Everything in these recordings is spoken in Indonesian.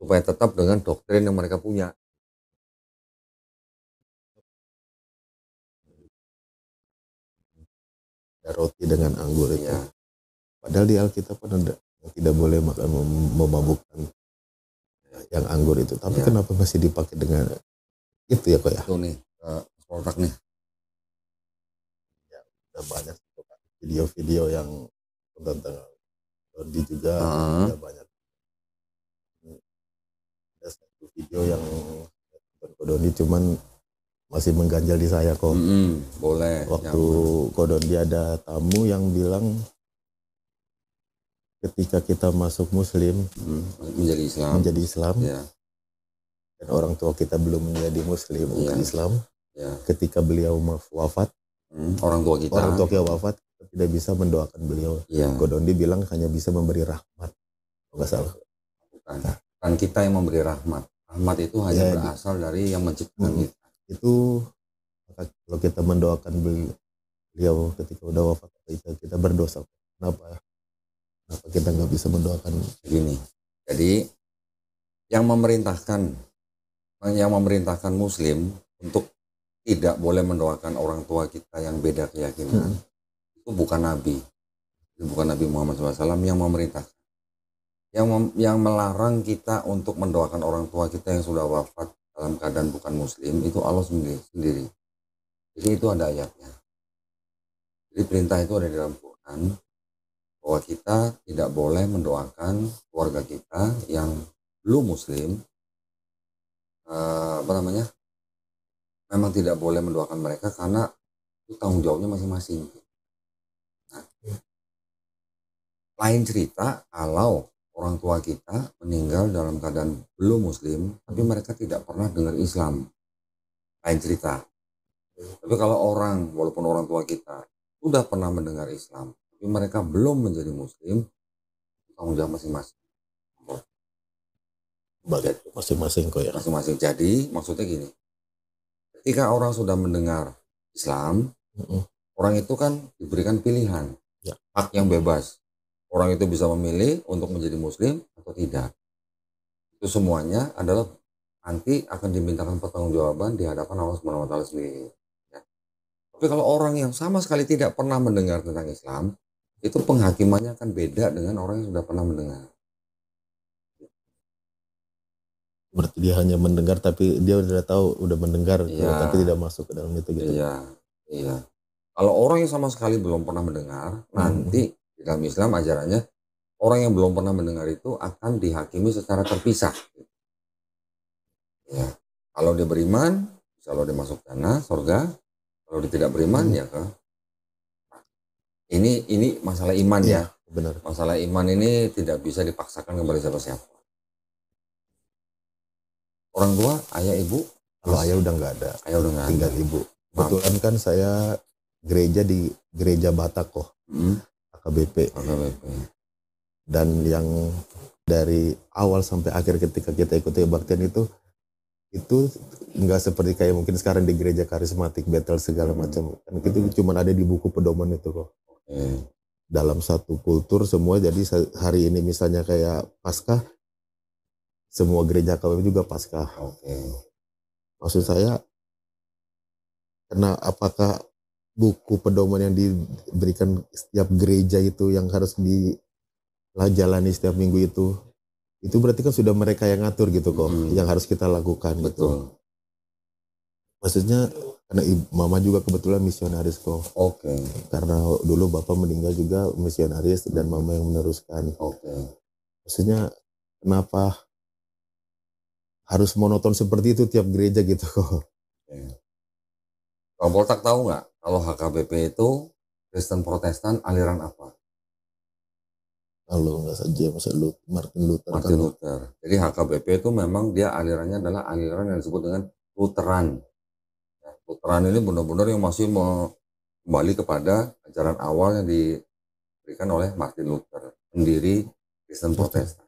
supaya tetap dengan doktrin yang mereka punya. Roti dengan anggur itu. Iya. Padahal di Alkitab kan ada tidak boleh makan memabukkan yang anggur itu. Tapi Iya. kenapa masih dipakai dengan itu ya kok ya? Itu nih, produk nih. Ya, udah banyak video-video yang tentang Dodi juga udah banyak. Ada satu video yang Kodondi cuman masih mengganjal di saya kok. Boleh. Waktu Kodondi ada tamu yang bilang ketika kita masuk Muslim menjadi Islam ya. Dan orang tua kita belum menjadi Muslim bukan Islam, ketika beliau wafat, orang tua kita wafat, kita tidak bisa mendoakan beliau. Kodondi bilang hanya bisa memberi rahmat, nggak salah. Bukan kita yang memberi rahmat. Rahmat itu hanya berasal dari yang menciptakan kita. Itu kalau kita mendoakan beliau ketika udah wafat, kita berdosa. Kenapa kita nggak bisa mendoakan? Begini, jadi yang memerintahkan Muslim untuk tidak boleh mendoakan orang tua kita yang beda keyakinan itu bukan Nabi, Muhammad SAW yang memerintahkan. Yang melarang kita untuk mendoakan orang tua kita yang sudah wafat dalam keadaan bukan Muslim itu Allah sendiri. Jadi itu ada ayatnya. Jadi perintah itu ada di dalam Quran bahwa kita tidak boleh mendoakan keluarga kita yang belum Muslim. Memang tidak boleh mendoakan mereka karena itu tanggung jawabnya masing-masing. Nah, lain cerita kalau orang tua kita meninggal dalam keadaan belum Muslim, tapi mereka tidak pernah dengar Islam. Lain cerita. Tapi kalau walaupun orang tua kita sudah pernah mendengar Islam, tapi mereka belum menjadi Muslim, tanggung jawab masing-masing. Masing-masing kok ya. Masing-masing. Jadi maksudnya gini, ketika orang sudah mendengar Islam, orang itu kan diberikan pilihan, hak yang bebas. Orang itu bisa memilih untuk menjadi Muslim atau tidak. Itu semuanya adalah nanti akan dimintakan pertanggungjawaban di hadapan Allah Subhanahu wa Ta'ala sendiri. Ya. Tapi kalau orang yang sama sekali tidak pernah mendengar tentang Islam, itu penghakimannya akan beda dengan orang yang sudah pernah mendengar. Berarti dia hanya mendengar tapi dia udah tahu, udah mendengar, tapi tidak masuk ke dalam itu gitu. Iya. Kalau orang yang sama sekali belum pernah mendengar, nanti di dalam Islam ajarannya orang yang belum pernah mendengar itu akan dihakimi secara terpisah. Ya. Kalau dia beriman, kalau dia masuk tanah surga. Kalau dia tidak beriman ya ke. Ini masalah iman ya. Benar. Masalah iman ini tidak bisa dipaksakan kepada siapa-siapa. Orang tua, ayah, ibu. Kalau ayah udah nggak ada. Tinggal ibu. Kebetulan kan saya gereja di gereja Batak kok. AKBP. Dan yang dari awal sampai akhir ketika kita ikuti kebaktian itu nggak seperti kayak mungkin sekarang di gereja karismatik Betel segala macam. Kan itu cuma ada di buku pedoman itu kok. Dalam satu kultur semua, jadi hari ini misalnya kayak Paskah, semua gereja KBP juga Paskah. Maksud saya, apakah buku pedoman yang diberikan setiap gereja itu yang harus dijalani setiap minggu itu berarti kan sudah mereka yang ngatur gitu kok, yang harus kita lakukan. Betul. Gitu. Maksudnya karena mama juga kebetulan misionaris kok. Karena dulu bapak meninggal juga misionaris dan mama yang meneruskan. Maksudnya kenapa harus monoton seperti itu tiap gereja gitu kok? Kalau Poltak tahu nggak kalau HKBP itu Kristen Protestan aliran apa? Kalau nggak saja Martin Luther. Jadi HKBP itu memang dia alirannya adalah aliran yang disebut dengan Lutheran. Lutheran ini benar-benar yang masih kembali kepada ajaran awal yang diberikan oleh Martin Luther, pendiri Kristen Protestan.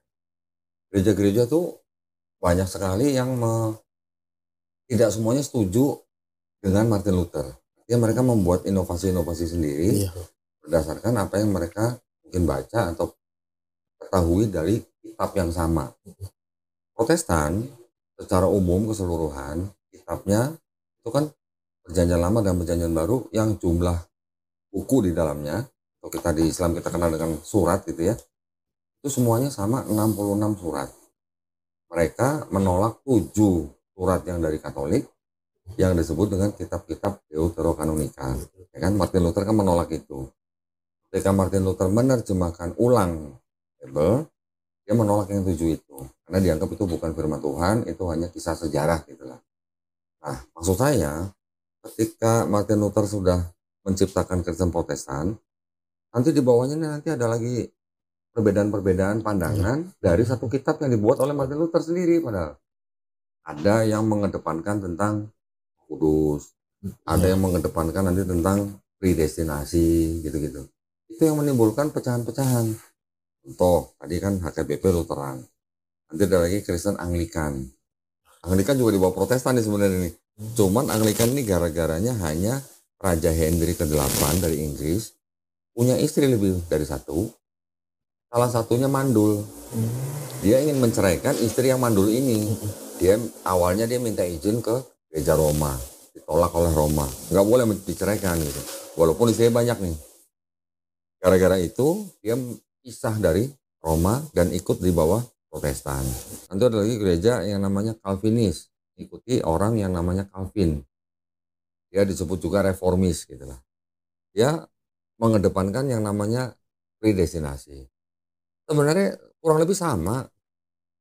Gereja-gereja tuh banyak sekali yang tidak semuanya setuju dengan Martin Luther. Dia mereka membuat inovasi-inovasi sendiri berdasarkan apa yang mereka mungkin baca atau ketahui dari kitab yang sama. Protestan secara umum keseluruhan kitabnya itu kan Perjanjian Lama dan Perjanjian Baru yang jumlah buku di dalamnya, atau kita di Islam kita kenal dengan surat gitu ya, itu semuanya sama 66 surat. Mereka menolak 7 surat yang dari Katolik yang disebut dengan kitab-kitab Deuterokanonika. Ya kan, Martin Luther kan menolak itu. Ketika Martin Luther menerjemahkan ulang Bible, dia menolak yang 7 itu karena dianggap itu bukan firman Tuhan, itu hanya kisah sejarah gitulah. Nah, maksud saya ketika Martin Luther sudah menciptakan Kristen Protestan, nanti di bawahnya nanti ada lagi perbedaan-perbedaan pandangan dari satu kitab yang dibuat oleh Martin Luther sendiri. Padahal ada yang mengedepankan tentang kudus, ada yang mengedepankan nanti tentang predestinasi gitu-gitu. Itu yang menimbulkan pecahan-pecahan. Contoh, tadi kan HKBP Lutheran. Nanti ada lagi Kristen Anglikan. Anglikan juga dibawa Protestan nih sebenarnya nih. Cuman Anglikan ini gara-garanya hanya Raja Henry ke-8 dari Inggris punya istri lebih dari satu. Salah satunya mandul. Dia ingin menceraikan istri yang mandul ini. Dia awalnya dia minta izin ke gereja Roma, ditolak oleh Roma. Nggak boleh diceraikan gitu. Walaupun istrinya banyak nih. Gara-gara itu dia pisah dari Roma dan ikut di bawah Protestan. Nanti ada lagi gereja yang namanya Calvinis, ikuti orang yang namanya Calvin. Dia disebut juga reformis gitulah. Dia mengedepankan yang namanya predestinasi. Sebenarnya kurang lebih sama,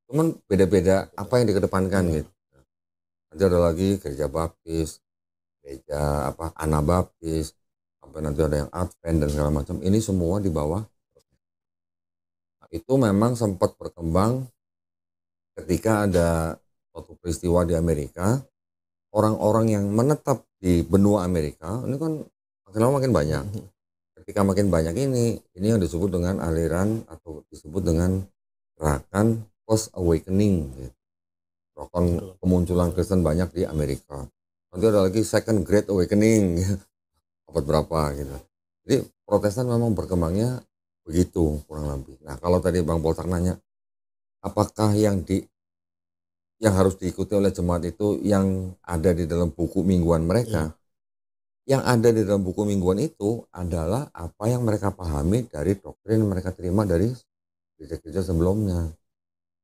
cuman beda-beda apa yang dikedepankan gitu. Nanti ada lagi gereja Baptis, gereja Anabaptis, sampai nanti ada yang Advent dan segala macam. Ini semua di bawah. Nah, itu memang sempat berkembang ketika ada suatu peristiwa di Amerika, orang-orang yang menetap di benua Amerika ini kan makin lama makin banyak. Ketika makin banyak ini yang disebut dengan aliran atau disebut dengan gerakan Post Awakening, gitu. Gerakan kemunculan Kristen banyak di Amerika. Nanti ada lagi Second Great Awakening, abad berapa gitu. Jadi Protestan memang berkembangnya begitu kurang lebih. Nah kalau tadi Bang Poltak nanya, apakah yang harus diikuti oleh jemaat itu yang ada di dalam buku mingguan mereka? Yang ada di dalam buku mingguan itu adalah apa yang mereka pahami dari doktrin yang mereka terima dari gereja-gereja sebelumnya,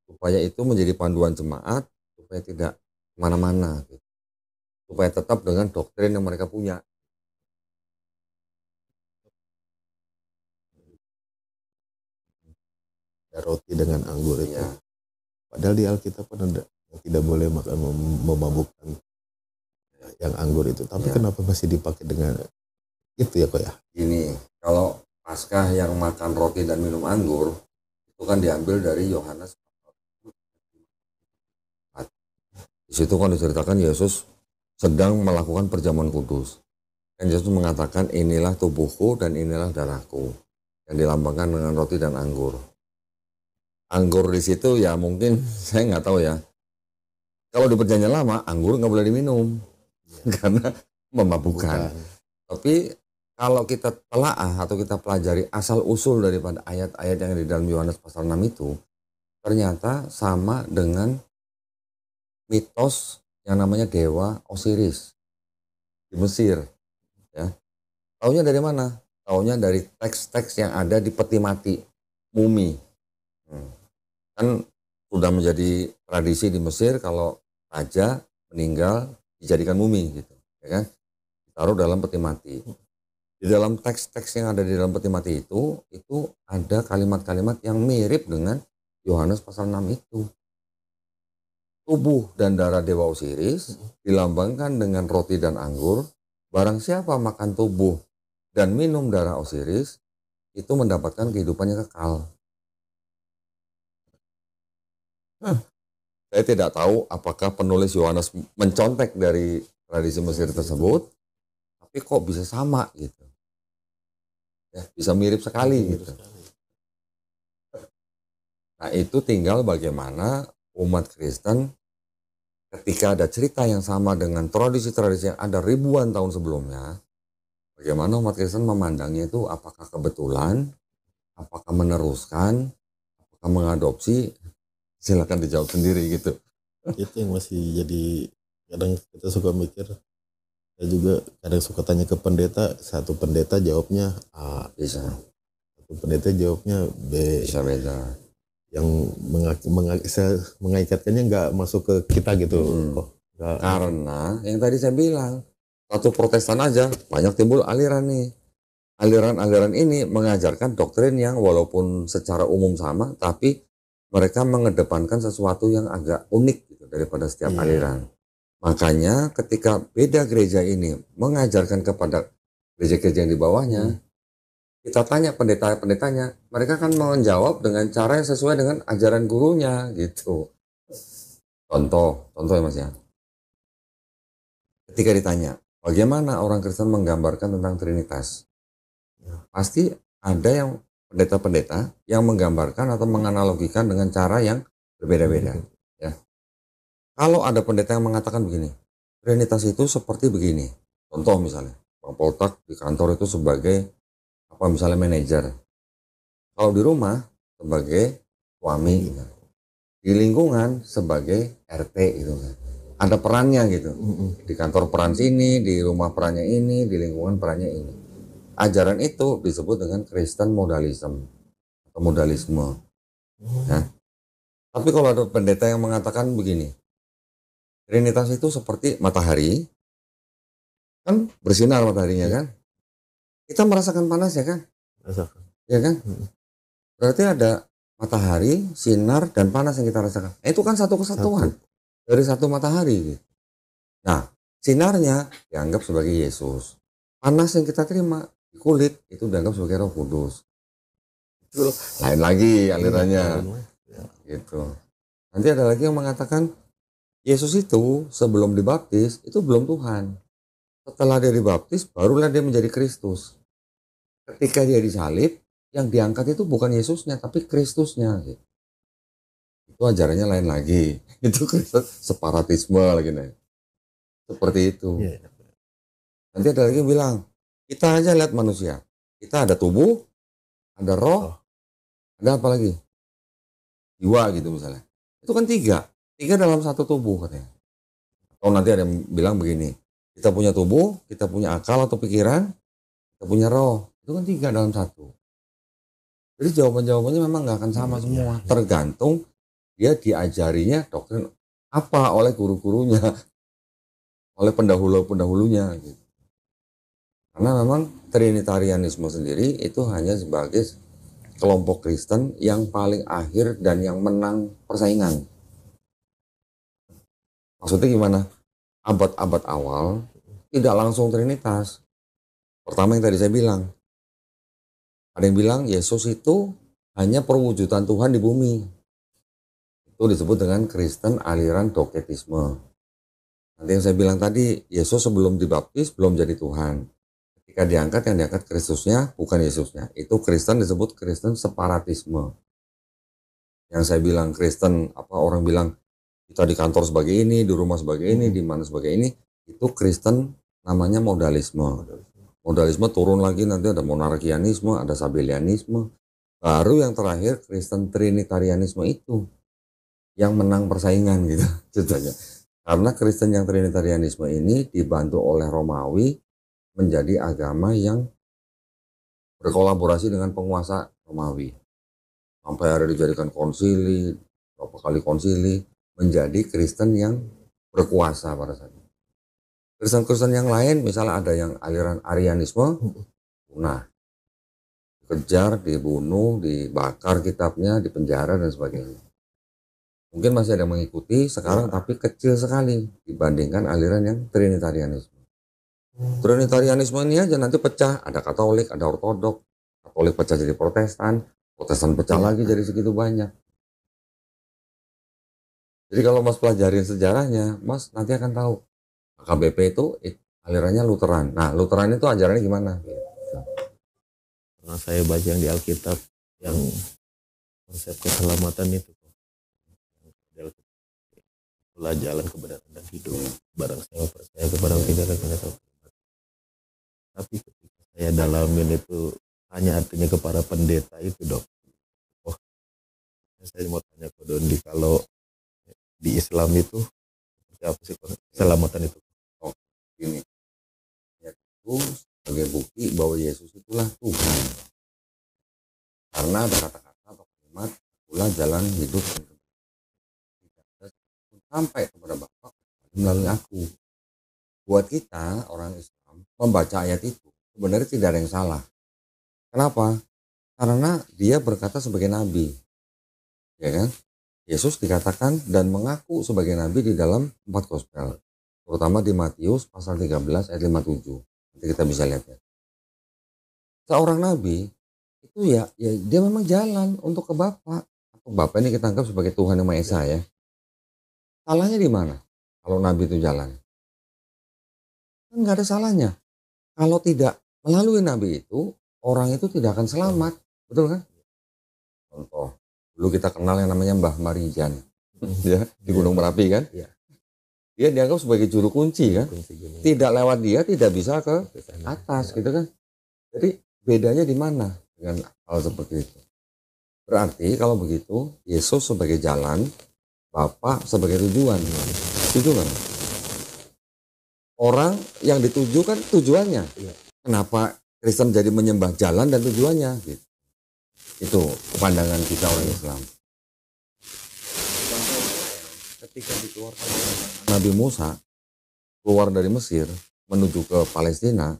supaya itu menjadi panduan jemaat, supaya tidak kemana-mana gitu. Supaya tetap dengan doktrin yang mereka punya. Roti dengan anggur itu. Padahal di Alkitab kan ada yang tidak boleh makan memabukkan yang anggur itu. Tapi kenapa masih dipakai dengan itu ya kok ya? Ini kalau Paskah yang makan roti dan minum anggur itu kan diambil dari Yohanes. Di situ kan diceritakan Yesus sedang melakukan perjamuan kudus. Dan Yesus mengatakan inilah tubuhku dan inilah darahku yang dilambangkan dengan roti dan anggur. Anggur di situ ya mungkin saya nggak tahu ya. Kalau di Perjanjian Lama anggur nggak boleh diminum karena memabukkan. Tapi kalau kita telaah atau kita pelajari asal usul daripada ayat-ayat yang di dalam Yohanes pasal 6 itu ternyata sama dengan mitos yang namanya dewa Osiris di Mesir. Ya. Taunya dari mana? Taunya dari teks-teks yang ada di peti mati mumi. Kan sudah menjadi tradisi di Mesir kalau raja meninggal dijadikan mumi gitu, ya kan? Ditaruh dalam peti mati. Di dalam teks-teks yang ada di dalam peti mati itu ada kalimat-kalimat yang mirip dengan Yohanes pasal 6 itu. Tubuh dan darah dewa Osiris dilambangkan dengan roti dan anggur. Barang siapa makan tubuh dan minum darah Osiris itu mendapatkan kehidupannya kekal. Saya tidak tahu apakah penulis Yohanes mencontek dari tradisi Mesir tersebut, tapi kok bisa sama gitu. Ya, bisa mirip sekali gitu. Nah itu tinggal bagaimana umat Kristen ketika ada cerita yang sama dengan tradisi-tradisi yang ada ribuan tahun sebelumnya, bagaimana umat Kristen memandangnya itu apakah kebetulan, apakah meneruskan, apakah mengadopsi, Silakan dijawab sendiri gitu. Itu yang masih jadi, kadang kita suka mikir, saya juga kadang suka tanya ke pendeta, satu pendeta jawabnya A, Bisa. satu pendeta jawabnya B. Bisa beda. Yang mengikatkannya nggak masuk ke kita gitu. Karena yang tadi saya bilang, satu Protestan aja banyak timbul aliran nih. Aliran-aliran ini mengajarkan doktrin yang walaupun secara umum sama, tapi mereka mengedepankan sesuatu yang agak unik gitu daripada setiap aliran. Makanya ketika beda gereja ini mengajarkan kepada gereja-gereja yang di bawahnya, kita tanya pendeta-pendetanya, mereka kan menjawab dengan cara yang sesuai dengan ajaran gurunya gitu. Contoh ya Mas ya. Ketika ditanya, bagaimana orang Kristen menggambarkan tentang Trinitas? Pasti ada yang pendeta-pendeta yang menggambarkan atau menganalogikan dengan cara yang berbeda-beda. Ya. Kalau ada pendeta yang mengatakan begini, Trinitas itu seperti begini. Contoh misalnya, Bang Poltak di kantor itu sebagai misalnya manajer. Kalau di rumah sebagai suami, di lingkungan sebagai RT gitu kan. Ada perannya gitu. Di kantor peran sini, di rumah perannya ini, di lingkungan perannya ini. Ajaran itu disebut dengan Kristen modalism atau modalisme. Ya. Tapi kalau ada pendeta yang mengatakan begini, Trinitas itu seperti matahari, kan bersinar mataharinya kan? Kita merasakan panas ya kan? Merasakan. Ya kan? Berarti ada matahari, sinar, dan panas yang kita rasakan. Itu kan satu kesatuan dari satu matahari. Nah, sinarnya dianggap sebagai Yesus. Panas yang kita terima di kulit itu dianggap sebagai Roh Kudus. Itu lain lagi alirannya. Gitu. Nanti ada lagi yang mengatakan Yesus itu sebelum dibaptis itu belum Tuhan. Setelah dia dibaptis barulah dia menjadi Kristus. Ketika dia disalib, yang diangkat itu bukan Yesusnya tapi Kristusnya. Gitu. Itu ajarannya lain lagi. Itu separatisme lagi nih. Seperti itu. Nanti ada lagi yang bilang, kita aja lihat manusia. Kita ada tubuh, ada roh, ada apa lagi? Jiwa gitu misalnya. Itu kan tiga dalam satu tubuh katanya. Atau nanti ada yang bilang begini, kita punya tubuh, kita punya akal atau pikiran, kita punya roh. Itu kan tiga dalam satu. Jadi jawaban-jawabannya memang nggak akan sama semua. Tergantung dia diajarinya doktrin apa oleh guru-gurunya, oleh pendahulu-pendahulunya. Gitu. Karena memang Trinitarianisme sendiri itu hanya sebagai kelompok Kristen yang paling akhir dan yang menang persaingan. Maksudnya gimana? Abad-abad awal tidak langsung Trinitas. Pertama yang tadi saya bilang, ada yang bilang Yesus itu hanya perwujudan Tuhan di bumi. Itu disebut dengan Kristen aliran doketisme. Nanti yang saya bilang tadi, Yesus sebelum dibaptis belum jadi Tuhan. Ketika diangkat, yang diangkat Kristusnya bukan Yesusnya. Itu Kristen disebut Kristen separatisme. Yang saya bilang Kristen, orang bilang kita di kantor sebagai ini, di rumah sebagai ini, di mana sebagai ini, itu Kristen namanya modalisme. Modalisme turun lagi, nanti ada monarkianisme, ada sabellianisme. Baru yang terakhir Kristen Trinitarianisme itu yang menang persaingan gitu ceritanya. Karena Kristen yang Trinitarianisme ini dibantu oleh Romawi menjadi agama yang berkolaborasi dengan penguasa Romawi. Sampai ada dijadikan konsili, berapa kali konsili, menjadi Kristen yang berkuasa pada saat itu. Kristen-Kristen yang lain, misalnya ada yang aliran Arianisme, punah. Dikejar, dibunuh, dibakar kitabnya, dipenjara dan sebagainya. Mungkin masih ada yang mengikuti sekarang, tapi kecil sekali dibandingkan aliran yang Trinitarianisme. Trinitarianisme ini aja nanti pecah, ada Katolik, ada Ortodok, Katolik pecah jadi Protestan, Protestan pecah lagi jadi segitu banyak. Jadi kalau Mas pelajarin sejarahnya, Mas nanti akan tahu AKBP itu alirannya Lutheran. Nah, Lutheran itu ajarannya gimana? Karena saya baca yang di Alkitab, yang konsep keselamatan itu, itulah jalan kebenaran dan hidup. Barang saya percaya kepada tidak akan tahu. Tapi ketika saya dalamin itu hanya artinya kepada pendeta itu, Dok. Saya mau tanya ke Dondi, kalau di Islam itu seperti apa sih keselamatan itu? Oh, ini yaitu sebagai bukti bahwa Yesus itulah Tuhan. Karena ada kata-kata atau kalimat, itulah jalan hidup dan kebenaran. Sampai kepada Bapa melalui aku. Buat kita orang Islam membaca ayat itu sebenarnya tidak ada yang salah. Kenapa? Karena dia berkata sebagai nabi, ya kan? Yesus dikatakan dan mengaku sebagai nabi di dalam 4 gospel, terutama di Matius pasal 13 ayat 57. Nanti kita bisa lihat ya. Seorang nabi itu ya dia memang jalan untuk ke Bapa. Atau Bapa ini kita anggap sebagai Tuhan yang Maha Esa ya. Salahnya di mana? Kalau nabi itu jalan, kan nggak ada salahnya. Kalau tidak melalui nabi itu, orang itu tidak akan selamat, betul kan? Contoh, dulu kita kenal yang namanya Mbah Marijan, ya di Gunung Merapi kan? Iya. Dia dianggap sebagai juru kunci kan? Tidak lewat dia tidak bisa ke atas, gitu kan? Jadi bedanya di mana dengan hal seperti itu? Berarti kalau begitu Yesus sebagai jalan, Bapa sebagai tujuan, setuju kan? Orang yang dituju kan tujuannya. Kenapa Kristen jadi menyembah jalan dan tujuannya? Gitu. Itu pandangan kita orang Islam. Ketika dikeluarkan Nabi Musa keluar dari Mesir menuju ke Palestina,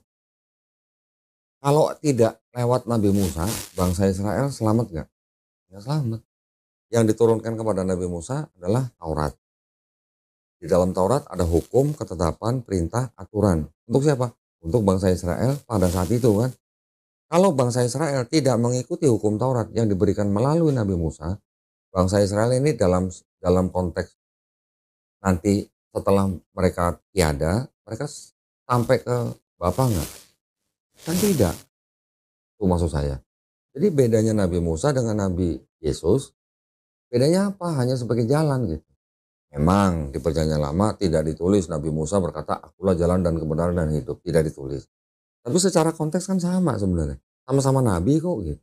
kalau tidak lewat Nabi Musa, bangsa Israel selamat nggak? Nggak selamat. Yang diturunkan kepada Nabi Musa adalah Taurat. Di dalam Taurat ada hukum, ketetapan, perintah, aturan. Untuk siapa? Untuk bangsa Israel pada saat itu kan. Kalau bangsa Israel tidak mengikuti hukum Taurat yang diberikan melalui Nabi Musa, bangsa Israel ini dalam konteks nanti setelah mereka tiada, mereka sampai ke Bapa nggak? Kan tidak. Itu maksud saya. Jadi bedanya Nabi Musa dengan Nabi Yesus, bedanya apa? Hanya sebagai jalan gitu. Memang di perjanjian lama tidak ditulis Nabi Musa berkata akulah jalan dan kebenaran dan hidup, tidak ditulis. Tapi secara konteks kan sama sebenarnya, sama-sama Nabi kok gitu.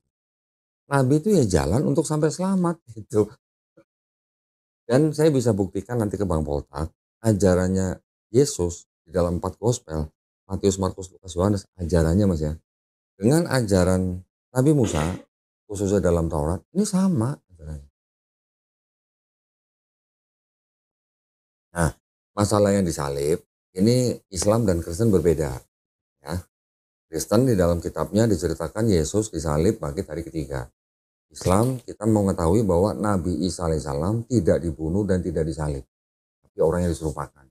Nabi itu ya jalan untuk sampai selamat gitu. Dan saya bisa buktikan nanti ke Bang Poltak, ajarannya Yesus di dalam 4 gospel, Matius, Markus, Lukas, Yohanes, ajarannya Mas ya, dengan ajaran Nabi Musa khususnya dalam Taurat ini sama ajarannya. Nah, masalah yang disalib, ini Islam dan Kristen berbeda. Ya. Kristen di dalam kitabnya diceritakan Yesus disalib bangkit hari ketiga. Islam kita mengetahui bahwa Nabi Isa alaihissalam tidak dibunuh dan tidak disalib. Tapi orang yang diserupakan.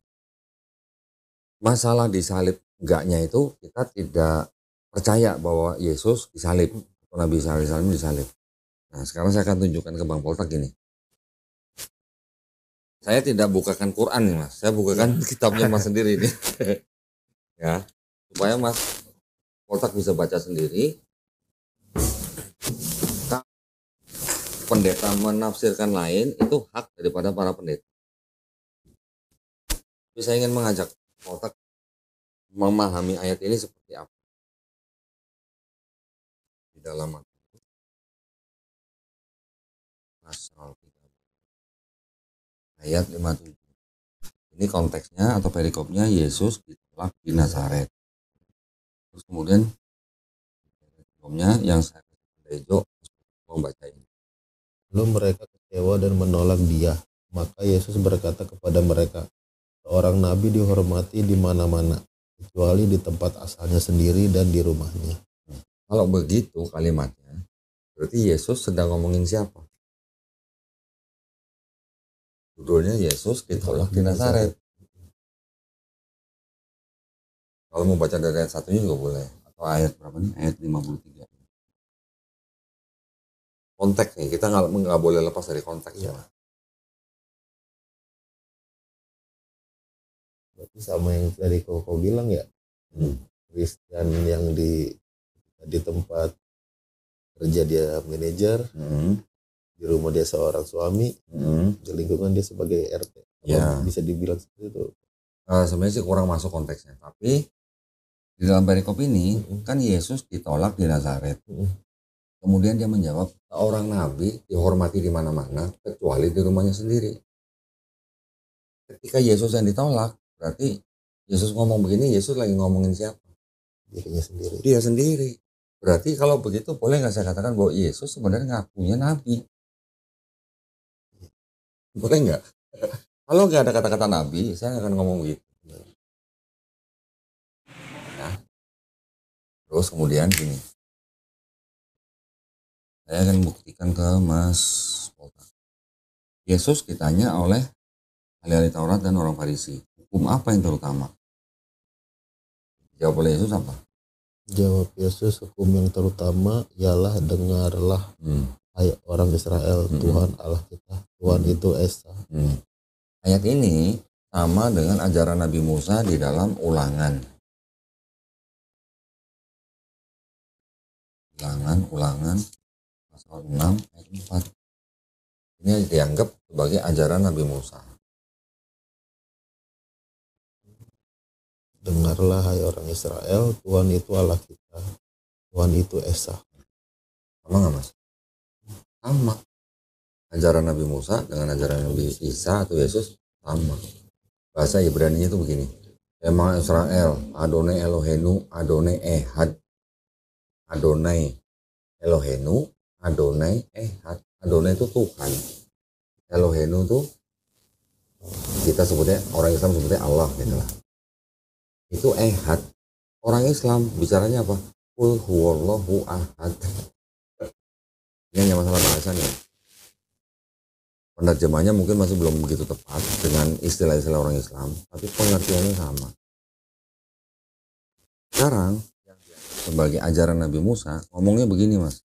Masalah disalib enggaknya itu kita tidak percaya bahwa Yesus disalib. Atau Nabi Isa alaihissalam disalib. Nah sekarang saya akan tunjukkan ke Bang Poltak gini. Saya tidak bukakan Quran nih Mas, saya bukakan kitabnya Mas sendiri nih. Ya, supaya Mas Poltak bisa baca sendiri. Pendeta menafsirkan lain itu hak daripada para pendeta. Tapi saya ingin mengajak Poltak memahami ayat ini seperti apa. Di dalam pasal 3 ayat 57. Ini konteksnya atau perikopnya Yesus ditolak di Nazaret. Terus kemudian perikopnya yang saya Dejo membaca ini. Lalu mereka kecewa dan menolak dia. Maka Yesus berkata kepada mereka, seorang nabi dihormati di mana-mana, kecuali di tempat asalnya sendiri dan di rumahnya. Kalau begitu kalimatnya, berarti Yesus sedang ngomongin siapa? Judulnya Yesus ditolak di Nazaret. Kalau mau baca dari ayat 1-nya juga boleh. Atau ayat berapa nih? Ayat 53. Konteks nih, kita nggak boleh lepas dari konteks ya. Berarti sama yang tadi kau bilang ya, Kristen yang di tempat kerja dia manajer, di rumah dia seorang suami, di lingkungan dia sebagai RT. Ya. Bisa dibilang seperti itu. Sebenarnya sih kurang masuk konteksnya, tapi di dalam perikop ini kan Yesus ditolak di Nazaret. Kemudian dia menjawab, seorang nabi dihormati di mana-mana kecuali di rumahnya sendiri. Ketika Yesus yang ditolak, berarti Yesus ngomong begini, Yesus lagi ngomongin siapa? Dirinya sendiri. Dia sendiri. Berarti kalau begitu boleh nggak saya katakan bahwa Yesus sebenarnya ngakunya nabi? Boleh nggak? Kalau nggak ada kata-kata nabi, saya nggak akan ngomong begitu. Ya. Terus kemudian gini, saya akan buktikan ke Mas Polta. Yesus ditanya oleh ahli-ahli Taurat dan orang Farisi, hukum apa yang terutama? Jawab oleh Yesus apa? Jawab Yesus, hukum yang terutama ialah dengarlah hai orang Israel, Tuhan Allah kita, Tuhan itu Esa. Ayat ini sama dengan ajaran Nabi Musa di dalam Ulangan. Ulangan pasal 6 ayat 4. Ini dianggap sebagai ajaran Nabi Musa. Dengarlah hai orang Israel, Tuhan itu Allah kita, Tuhan itu Esa. Sama nggak Mas? Sama. Ajaran Nabi Musa dengan ajaran Nabi Isa atau Yesus sama. Bahasa Ibrani itu begini. Emang Israel, Adonai Elohenu, Adonai Ehad. Adonai Elohenu, Adonai Ehad. Adonai itu Tuhan. Elohenu itu kita sebutnya, orang Islam sebutnya Allah gitu lah. Itu Ehad. Orang Islam bicaranya apa? Qul huwallahu ahad. Ini hanya masalah bahasa nih. Penerjemahnya mungkin masih belum begitu tepat dengan istilah-istilah orang Islam, tapi pengertiannya sama. Sekarang sebagai ajaran Nabi Musa ngomongnya begini Mas.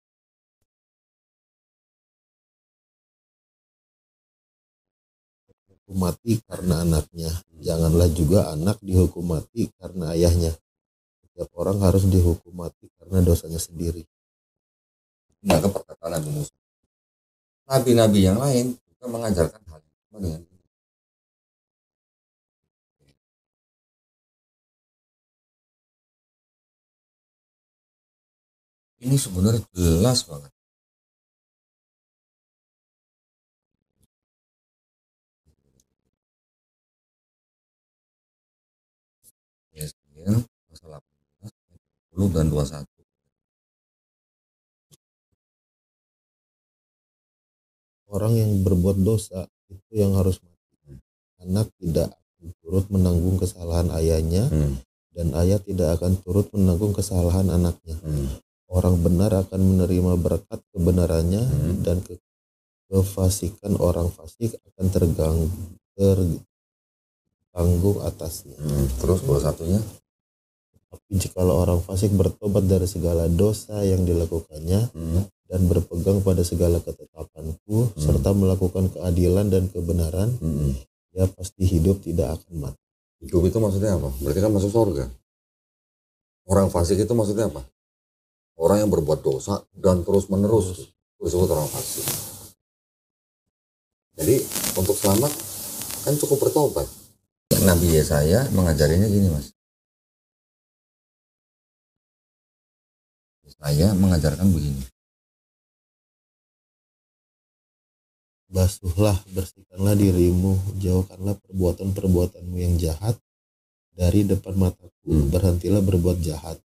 Hukum mati karena anaknya, janganlah juga anak dihukum mati karena ayahnya. Setiap orang harus dihukum mati karena dosanya sendiri. Nah, perkataan Nabi Musa. Nabi-nabi yang lain juga mengajarkan hal yang sama dengan ini. Ini sebenarnya jelas banget. Yesaya pasal 18 20 dan 21. Orang yang berbuat dosa itu yang harus mati. Anak tidak akan turut menanggung kesalahan ayahnya, dan ayah tidak akan turut menanggung kesalahan anaknya. Orang benar akan menerima berkat kebenarannya, dan kefasikan orang fasik akan tertanggung atasnya. Terus 21-nya. Tapi jikalau orang fasik bertobat dari segala dosa yang dilakukannya, dan berpegang pada segala ketetapanku, serta melakukan keadilan dan kebenaran, dia pasti hidup, tidak akan mati. Hidup itu maksudnya apa? Berarti kan masuk surga. Orang fasik itu maksudnya apa? Orang yang berbuat dosa dan terus-menerus disebut orang fasik. Jadi untuk selamat kan cukup bertobat. Nabi Yesaya mengajarinya gini Mas. Saya mengajarkan begini. Basuhlah, bersihkanlah dirimu, jauhkanlah perbuatan-perbuatanmu yang jahat dari depan mataku. Berhentilah berbuat jahat,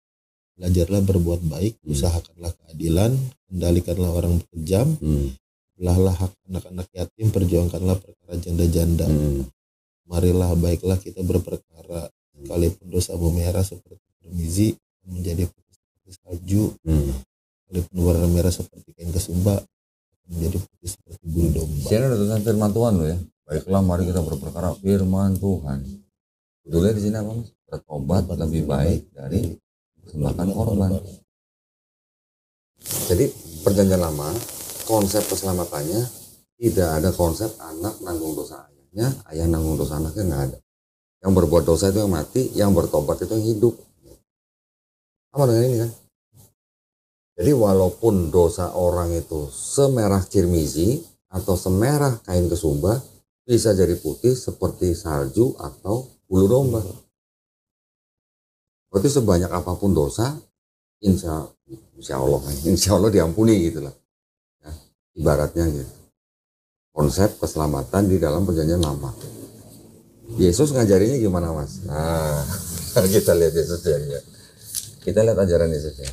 belajarlah berbuat baik, usahakanlah keadilan, kendalikanlah orang kejam, belahlah hak anak-anak yatim, perjuangkanlah perkara janda-janda. Marilah baiklah kita berperkara, sekalipun dosamu merah seperti permizi menjadi putih seperti salju, sekalipun warna merah seperti kain kesumba menjadi putih seperti bulu domba. Sini ada tulisan firman Tuhan loh ya. Baiklah mari kita berperkara firman Tuhan. Judulnya di sini apa Mas? Bertobat lebih baik dari persembahkan korban. Jadi perjanjian lama konsep keselamatannya tidak ada konsep anak nanggung dosa ayahnya, ayah nanggung dosa anaknya, nggak ada. Yang berbuat dosa itu yang mati, yang bertobat itu yang hidup. Sama dengan ini kan? Jadi walaupun dosa orang itu semerah kirmizi atau semerah kain kesumba, bisa jadi putih seperti salju atau bulu domba. Berarti sebanyak apapun dosa, insya insya Allah diampuni gitu lah. Ya, ibaratnya gitu. Konsep keselamatan di dalam perjanjian lama. Yesus ngajarinya gimana mas? Nah, kita lihat Yesus ya. Kita lihat ajaran Yesus ya.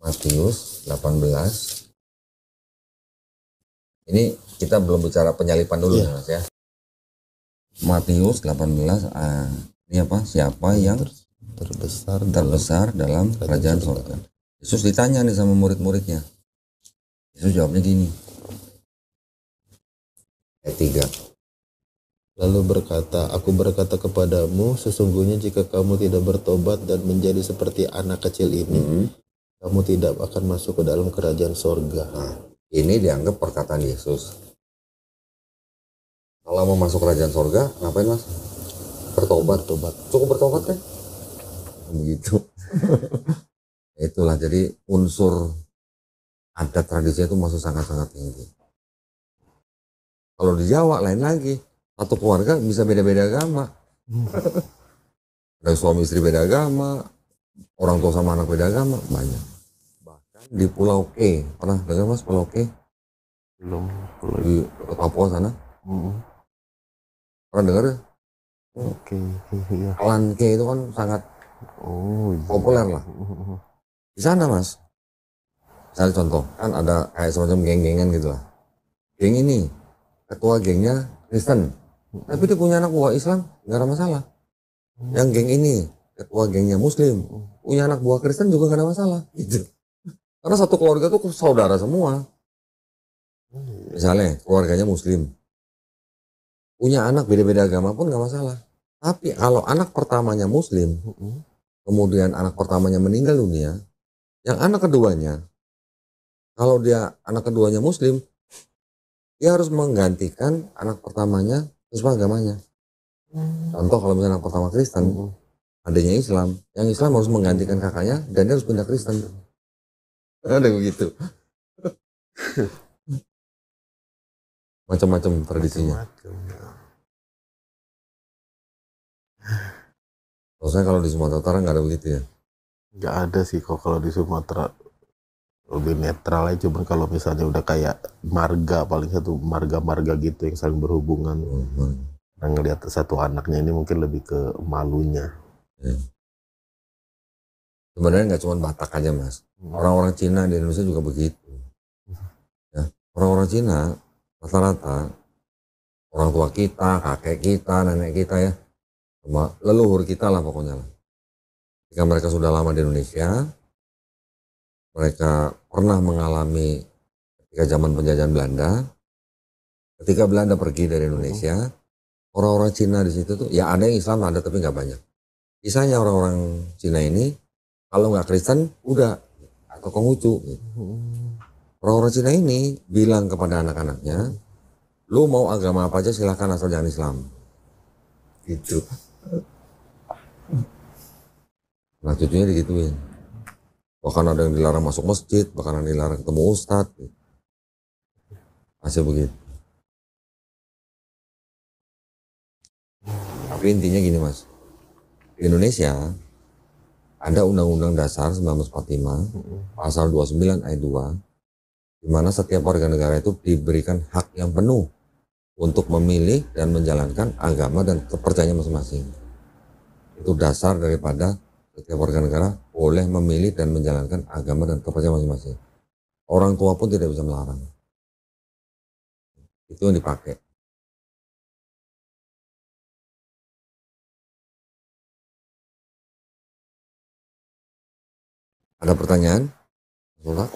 Matius 18. Ini kita belum bicara penyalipan dulu ya mas ya. Matius 18. Ini apa? Siapa yang terbesar dalam kerajaan surga? Yesus ditanya nih sama murid-muridnya. Yesus jawabnya gini. Ayat 3. Lalu berkata, aku berkata kepadamu, sesungguhnya jika kamu tidak bertobat dan menjadi seperti anak kecil ini, kamu tidak akan masuk ke dalam kerajaan sorga. Nah, ini dianggap perkataan Yesus. Kalau mau masuk kerajaan sorga, ngapain mas? Bertobat. Cukup bertobat kan? Begitu. Itulah, jadi unsur adat tradisi itu masih sangat-sangat tinggi. Kalau di Jawa lain lagi, satu keluarga bisa beda-beda agama. Ada suami istri beda agama, orang tua sama anak beda agama, banyak. Bahkan di Pulau K, pernah dengar mas Pulau K? Belum. Di Papua sana? Pernah dengar ya? Oke, iya. Klan K itu kan sangat populer lah. Di sana mas, misalnya contoh, kan ada kayak semacam geng-gengan gitu lah. Geng ini, ketua gengnya Kristen, tapi dia punya anak buah Islam, nggak ada masalah. Yang geng ini, ketua gengnya Muslim, punya anak buah Kristen juga nggak ada masalah. Gitu. Karena satu keluarga tuh saudara semua. Misalnya keluarganya Muslim, punya anak beda-beda agama pun nggak masalah. Tapi kalau anak pertamanya Muslim, kemudian anak pertamanya meninggal dunia, yang anak keduanya, kalau dia anak keduanya Muslim, dia harus menggantikan anak pertamanya sesuai agamanya. Contoh kalau misalnya anak pertama Kristen, adanya Islam, yang Islam harus menggantikan kakaknya dan dia harus pindah Kristen. Ada begitu. Macam-macam tradisinya. Maksudnya kalau di Sumatera Utara nggak ada begitu ya? Nggak ada sih kok kalau di Sumatera, lebih netral aja. Cuman kalau misalnya udah kayak marga, paling satu marga-marga gitu yang saling berhubungan, nah ngelihat satu anaknya ini mungkin lebih ke malunya. Ya. Sebenarnya nggak cuma Batak aja mas, orang-orang Cina di Indonesia juga begitu. Ya. Orang-orang Cina rata-rata orang tua kita, kakek kita, nenek kita ya, sama leluhur kita lah pokoknya lah. Jika mereka sudah lama di Indonesia, mereka pernah mengalami ketika zaman penjajahan Belanda. Ketika Belanda pergi dari Indonesia, orang-orang Cina di situ tuh, ya ada yang Islam ada tapi nggak banyak. Sisanya orang-orang Cina ini, kalau nggak Kristen, udah atau Konghucu. Gitu. Orang-orang Cina ini bilang kepada anak-anaknya, lu mau agama apa aja silahkan asal jangan Islam. Gitu. Nah cucunya digituin. Bahkan ada yang dilarang masuk masjid, bahkan ada yang dilarang ketemu ustadz. Gitu. Masih begitu. Tapi intinya gini mas, di Indonesia ada Undang-Undang Dasar 1945 pasal 29 ayat 2, di mana setiap warga negara itu diberikan hak yang penuh untuk memilih dan menjalankan agama dan kepercayaan masing-masing. Itu dasar daripada setiap warga negara boleh memilih dan menjalankan agama dan kepercayaan masing-masing. Orang tua pun tidak bisa melarang. Itu yang dipakai. Ada pertanyaan? Sudah?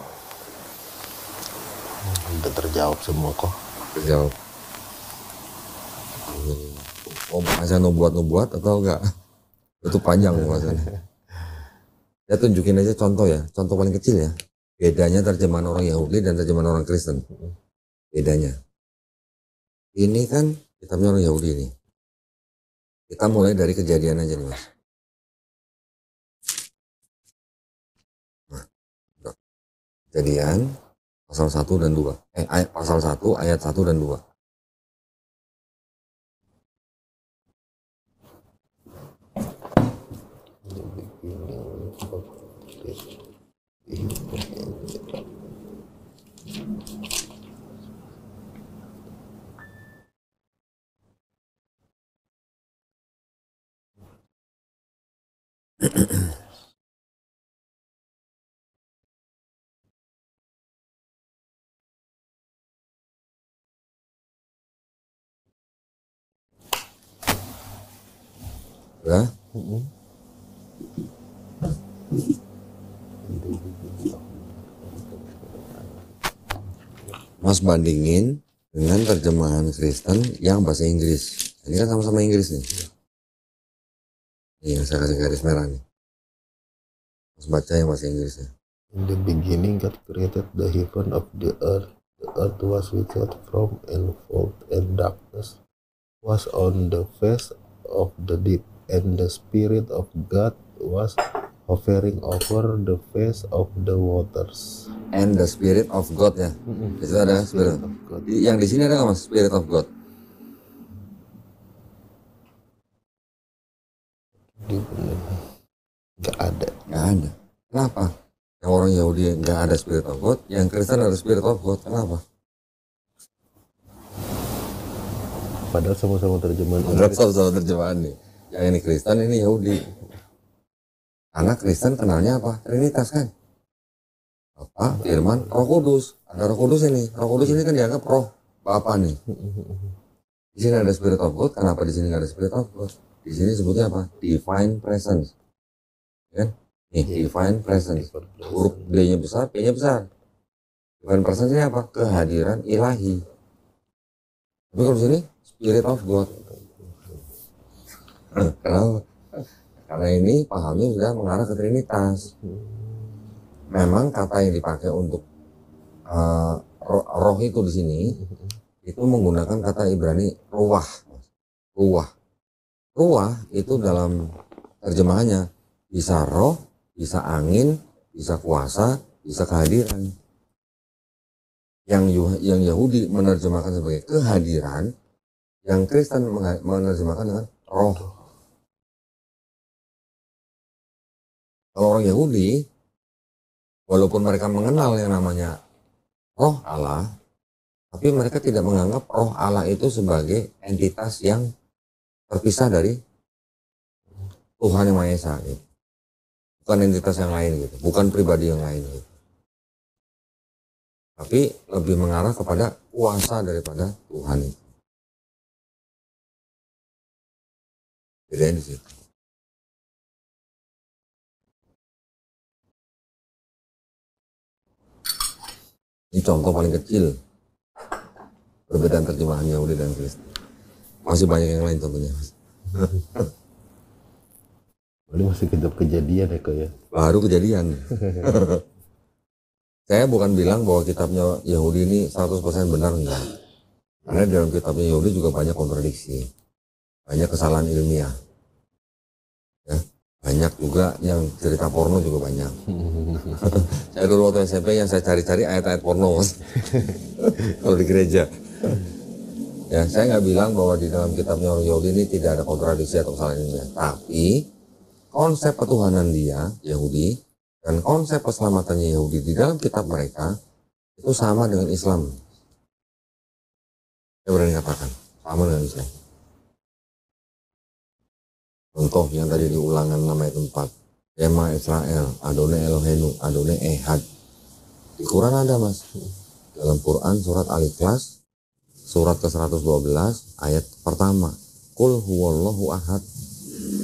Udah terjawab semua kok. Terjawab. Oh, masa nubuat-nubuat atau enggak? Itu panjang maksudnya. Ya tunjukin aja contoh ya, contoh paling kecil ya. Bedanya terjemahan orang Yahudi dan terjemahan orang Kristen. Bedanya. Ini kan kitabnya orang Yahudi nih. Kita mulai dari Kejadian aja nih mas. Nah, Kejadian pasal 1 dan 2. Pasal 1 ayat 1 dan 2. Ya. Mas bandingin dengan terjemahan Kristen yang bahasa Inggris. Ini kan sama-sama Inggris nih. Ini yang saya kasih garis merah nih. Mas baca yang bahasa Inggrisnya. In the beginning God created the heaven of the earth. The earth was without form and void, and darkness was on the face of the deep, and the Spirit of God was hovering over the face of the waters. And the Spirit of God ya. Di situ ada Spirit of God. Yang di sini ada nggak Mas Spirit of God? Nggak ada. Nggak ada. Kenapa? Yang orang Yahudi nggak ada Spirit of God, yang Kristen ada Spirit of God. Kenapa? Padahal sama-sama terjemahan. Padahal sama-sama terjemahan nih. Yang ini Kristen, ini Yahudi. Karena Kristen kenalnya apa? Trinitas kan. Apa? Firman, Roh Kudus. Ada Roh Kudus ini. Roh Kudus ini kan dianggap Roh Bapa nih. Di sini ada Spirit of God. Kenapa di sini nggak ada Spirit of God? Di sini sebutnya apa? Divine Presence. Kan? Nih, Divine Presence. Huruf D-nya besar, P-nya besar. Divine Presence ini apa? Kehadiran ilahi. Tapi kalau di sini Spirit of God. Kenapa? Karena ini pahamnya sudah mengarah ke Trinitas. Memang kata yang dipakai untuk roh itu di sini itu menggunakan kata Ibrani ruah. Ruah itu dalam terjemahannya bisa roh, bisa angin, bisa kuasa, bisa kehadiran. Yang Yahudi menerjemahkan sebagai kehadiran, yang Kristen menerjemahkan dengan roh. Kalau orang Yahudi, walaupun mereka mengenal yang namanya roh Allah, tapi mereka tidak menganggap roh Allah itu sebagai entitas yang terpisah dari Tuhan Yang Maha Esa gitu. Bukan entitas yang lain gitu, bukan pribadi yang lain gitu. Tapi lebih mengarah kepada kuasa daripada Tuhan itu. Bedanya di situ. Ini contoh paling kecil perbedaan terjemahan Yahudi dan Kristen. Masih banyak yang lain tentunya. Ini masih kejadian ya kok ya? Baru kejadian. Saya bukan bilang bahwa kitabnya Yahudi ini 100% benar, enggak. Karena dalam kitabnya Yahudi juga banyak kontradiksi. Banyak kesalahan ilmiah. Ya, banyak juga yang cerita porno juga banyak. Saya dulu waktu SMP yang saya cari-cari ayat-ayat porno kalau di gereja. Ya, saya nggak bilang bahwa di dalam kitabnya orang Yahudi ini tidak ada kontradiksi atau kesalahan ilmiah. Tapi konsep ketuhanan dia, Yahudi, dan konsep keselamatannya Yahudi di dalam kitab mereka itu sama dengan Islam. Saya berani katakan, sama dengan Islam. Contoh yang tadi di Ulangan 6 ayat 4. Shema Israel, Adonai Eloheinu, Adonai Ehad. Di Quran ada Mas. Dalam Quran surat Al-Ikhlas, surat ke-112 ayat pertama. Qul huwallahu ahad.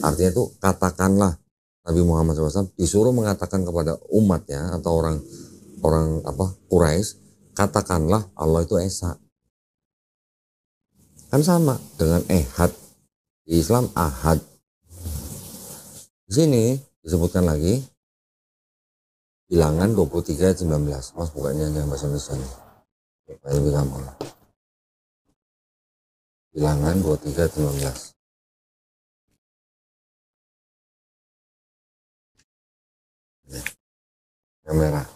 Artinya itu katakanlah, Nabi Muhammad SAW disuruh mengatakan kepada umatnya atau orang Quraisy, katakanlah Allah itu Esa. Kan sama dengan Ehad. Di Islam Ahad. Di sini disebutkan lagi Bilangan 23 ayat 19. Mas bukannya yang bahasa Indonesia nih. Supaya lebih gampang. Bilangan 23 ayat 19. Yang merah.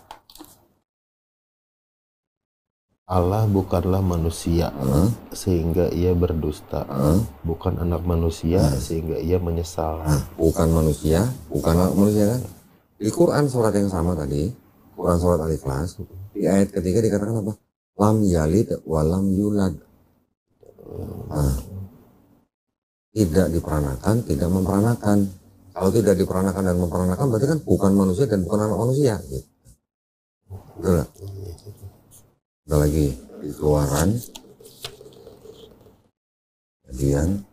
Allah bukanlah manusia sehingga ia berdusta, bukan anak manusia sehingga ia menyesal. Bukan manusia, bukan anak manusia kan? Di Quran surat yang sama tadi, Quran surat Al-Ikhlas, di ayat ketiga dikatakan apa? Lam yalid walam yulad. Tidak diperanakan, tidak memperanakan. Kalau tidak diperanakan dan memperanakan berarti kan bukan manusia dan bukan anak manusia. Gitu. Betul gak? Ada lagi di Keluaran. Kemudian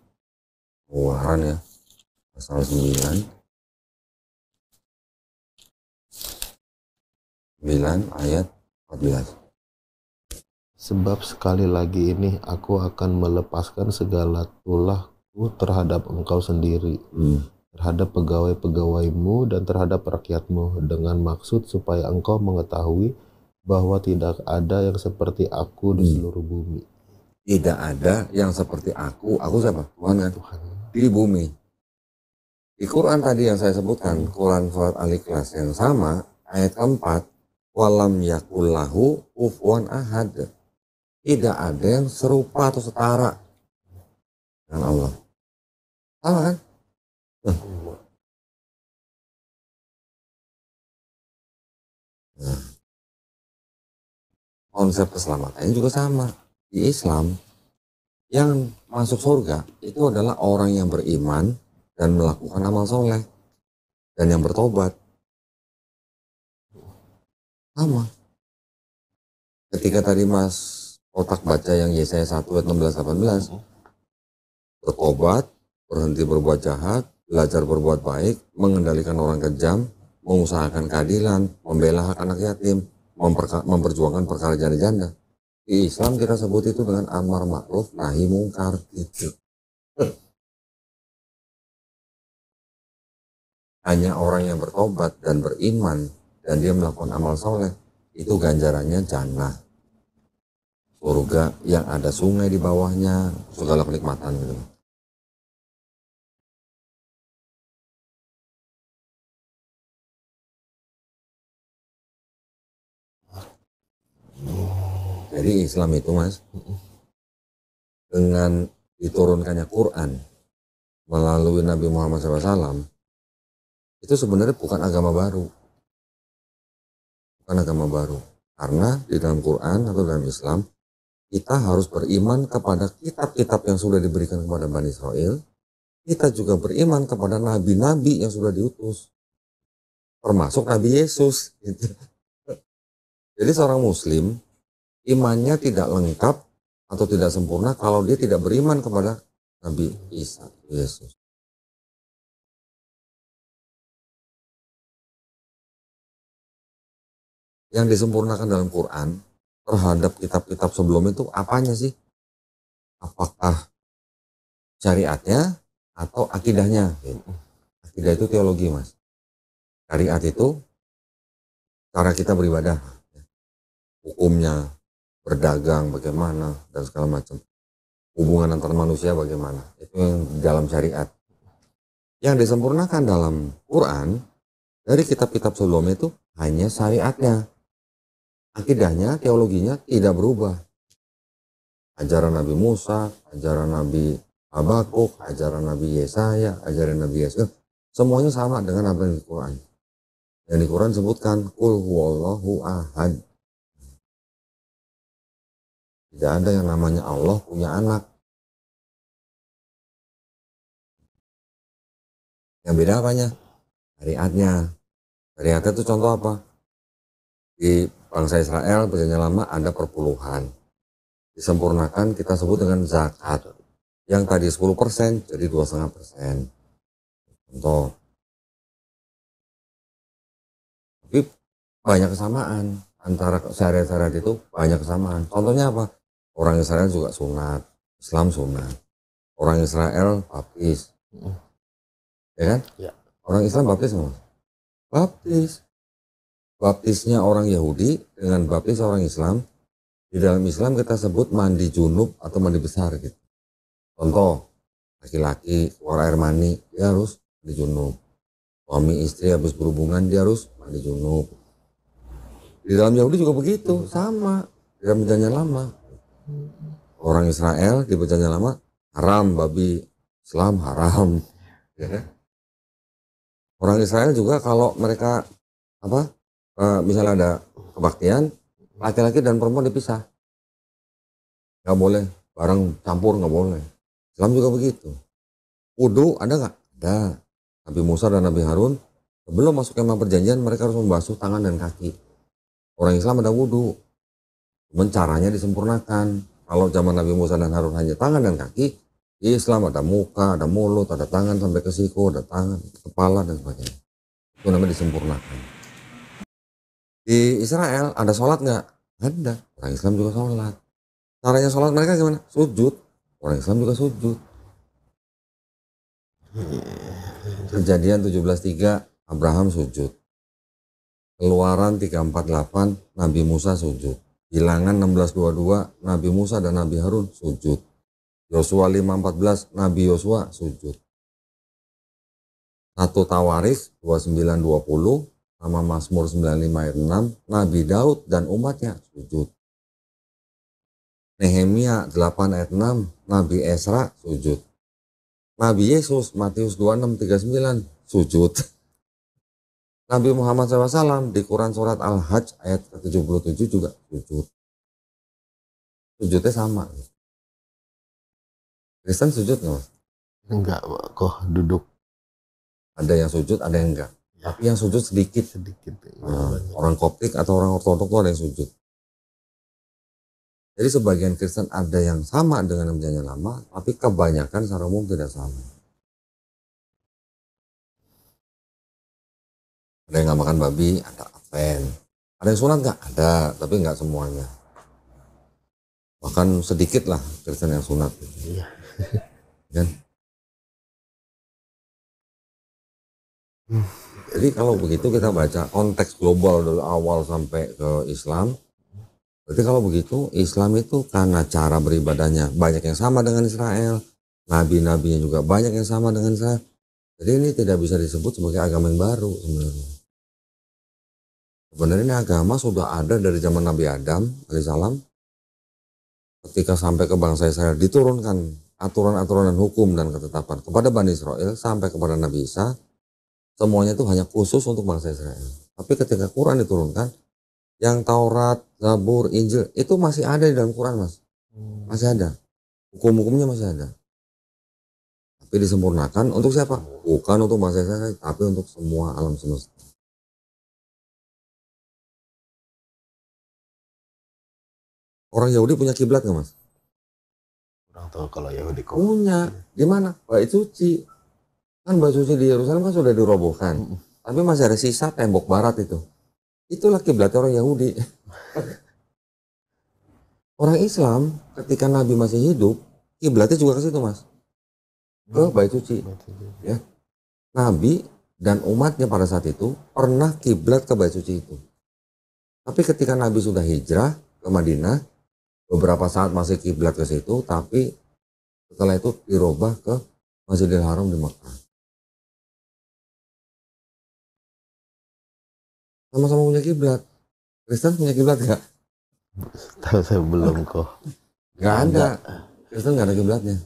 Keluaran ya. pasal 9 ayat 14. Sebab sekali lagi ini aku akan melepaskan segala tulahku terhadap engkau sendiri, terhadap pegawai-pegawaimu dan terhadap rakyatmu, dengan maksud supaya engkau mengetahui bahwa tidak ada yang seperti aku di seluruh bumi. Tidak ada yang seperti aku siapa? Tuhan kan? Di bumi. Di Quran tadi yang saya sebutkan, Quran surat Al-Ikhlas yang sama, ayat keempat, walam yakullahu kufuwan ahad. Tidak ada yang serupa atau setara dengan Allah. Sama kan? Nah, konsep keselamatannya juga sama. Di Islam, yang masuk surga itu adalah orang yang beriman dan melakukan amal soleh dan yang bertobat. Sama. Ketika tadi Mas Otak baca yang Yesaya 1 ayat 16-18, bertobat, berhenti berbuat jahat, belajar berbuat baik, mengendalikan orang kejam, mengusahakan keadilan, membela hak anak yatim, memperjuangkan perkara janda-janda. Di Islam kita sebut itu dengan amar ma'ruf nahi mungkar gitu. Hanya orang yang bertobat dan beriman dan dia melakukan amal soleh, itu ganjarannya jannah, surga yang ada sungai di bawahnya, segala kenikmatan gitu. Jadi Islam itu Mas, dengan diturunkannya Quran melalui Nabi Muhammad SAW, itu sebenarnya bukan agama baru. Bukan agama baru. Karena di dalam Quran atau dalam Islam, kita harus beriman kepada kitab-kitab yang sudah diberikan kepada Bani Israel. Kita juga beriman kepada nabi-nabi yang sudah diutus. Termasuk Nabi Yesus. Gitu. Jadi seorang muslim, imannya tidak lengkap atau tidak sempurna kalau dia tidak beriman kepada Nabi Isa, Yesus. Yang disempurnakan dalam Quran terhadap kitab-kitab sebelum itu apanya sih? Apakah syariatnya atau akidahnya? Akidah itu teologi Mas. Syariat itu cara kita beribadah, hukumnya, berdagang bagaimana dan segala macam. Hubungan antar manusia bagaimana? Itu yang dalam syariat. Yang disempurnakan dalam Quran dari kitab-kitab sebelumnya itu hanya syariatnya. Akidahnya, teologinya tidak berubah. Ajaran Nabi Musa, ajaran Nabi Habakuk, ajaran Nabi Yesaya, ajaran Nabi Yesus, semuanya sama dengan apa yang di Quran. Yang di Quran sebutkan Qul huwallahu ahad. Tidak ada yang namanya Allah punya anak. Yang beda apanya? Syariatnya. Syariatnya itu contoh apa? Di bangsa Israel perjanjian lama ada perpuluhan. Disempurnakan kita sebut dengan zakat. Yang tadi 10% jadi 2,5%. Contoh. Tapi banyak kesamaan. Antara syariat-syariat itu banyak kesamaan. Contohnya apa? Orang Israel juga sunat. Islam sunat. Orang Israel baptis. Ya kan? Ya. Orang Islam baptis nggak? Baptis. Baptisnya orang Yahudi dengan baptis orang Islam. Di dalam Islam kita sebut mandi junub atau mandi besar gitu. Contoh, laki-laki keluar air mani, dia harus mandi junub. Suami istri habis berhubungan, dia harus mandi junub. Di dalam Yahudi juga begitu, sama. Di dalam perjanjian lama. Orang Israel di perjanjian lama, haram babi, Islam haram. Ya. Orang Israel juga kalau mereka misalnya ada kebaktian, laki-laki dan perempuan dipisah, nggak boleh bareng campur, nggak boleh. Islam juga begitu. Wudu ada nggak? Ada. Nabi Musa dan Nabi Harun sebelum masuk kemah perjanjian mereka harus membasuh tangan dan kaki. Orang Islam ada wudu, cuman caranya disempurnakan. Kalau zaman Nabi Musa dan Harun hanya tangan dan kaki, Di Islam ada muka, ada mulut, ada tangan sampai ke siku, ada tangan, kepala dan sebagainya. Itu namanya disempurnakan. Di Israel ada sholat nggak? Ada. Orang Islam juga sholat. Caranya sholat mereka gimana? Sujud. Orang Islam juga sujud. Kejadian 17:3 Abraham sujud. Keluaran 3:48 Nabi Musa sujud. Bilangan 16:22 Nabi Musa dan Nabi Harun sujud. Yosua 5:14 Nabi Yosua sujud. 1 Tawaris 29:20 sama Mazmur 95 ayat 6 Nabi Daud dan umatnya sujud. Nehemia 8 ayat 6 Nabi Esra sujud. Nabi Yesus Matius 26:39 sujud. Nabi Muhammad SAW di Quran surat Al-Hajj ayat ke-77 juga sujud. Sujudnya sama. Kristen sujud nggak mas? Enggak kok, duduk. Ada yang sujud, ada yang enggak. Ya. Tapi yang sujud sedikit. Orang Koptik atau orang Ortodok itu ada yang sujud. Jadi sebagian Kristen ada yang sama dengan yang lama, tapi kebanyakan secara umum tidak sama. Ada yang nggak makan babi, ada apen. Ada yang sunat nggak? Ada, tapi nggak semuanya. Bahkan sedikit lah Kristen yang sunat. Iya. Kan? Jadi kalau begitu kita baca konteks global dari awal sampai ke Islam. Berarti kalau begitu Islam itu karena cara beribadahnya banyak yang sama dengan Israel. Nabi-nabinya juga banyak yang sama dengan Israel. Jadi ini tidak bisa disebut sebagai agama yang baru sebenarnya. Sebenarnya ini agama sudah ada dari zaman Nabi Adam alaihissalam. Ketika sampai ke bangsa Israel diturunkan aturan-aturan dan hukum dan ketetapan kepada Bani Israel sampai kepada Nabi Isa. Semuanya itu hanya khusus untuk bangsa Israel. Tapi ketika Quran diturunkan, yang Taurat, Zabur, Injil itu masih ada di dalam Quran mas. Masih ada. Hukum-hukumnya masih ada. Tapi disempurnakan untuk siapa? Bukan untuk bangsa Israel, tapi untuk semua alam semesta. Orang Yahudi punya kiblat nggak mas? Kurang tahu kalau Yahudi kok. Punya. Di mana? Bait suci. Kan bait suci di Yerusalem kan sudah dirobohkan. Tapi masih ada sisa tembok barat itu. Itulah kiblat orang Yahudi. Orang Islam ketika Nabi masih hidup, kiblatnya juga ke situ mas. Ke bait suci. Ya. Nabi dan umatnya pada saat itu pernah kiblat ke bait suci itu. Tapi ketika Nabi sudah hijrah ke Madinah, beberapa saat masih kiblat ke situ, tapi setelah itu dirubah ke Masjidil Haram di Makkah. Sama-sama punya kiblat. Kristen punya kiblat nggak? Tahu saya belum kok. Nggak ada. Kristen nggak ada kiblatnya.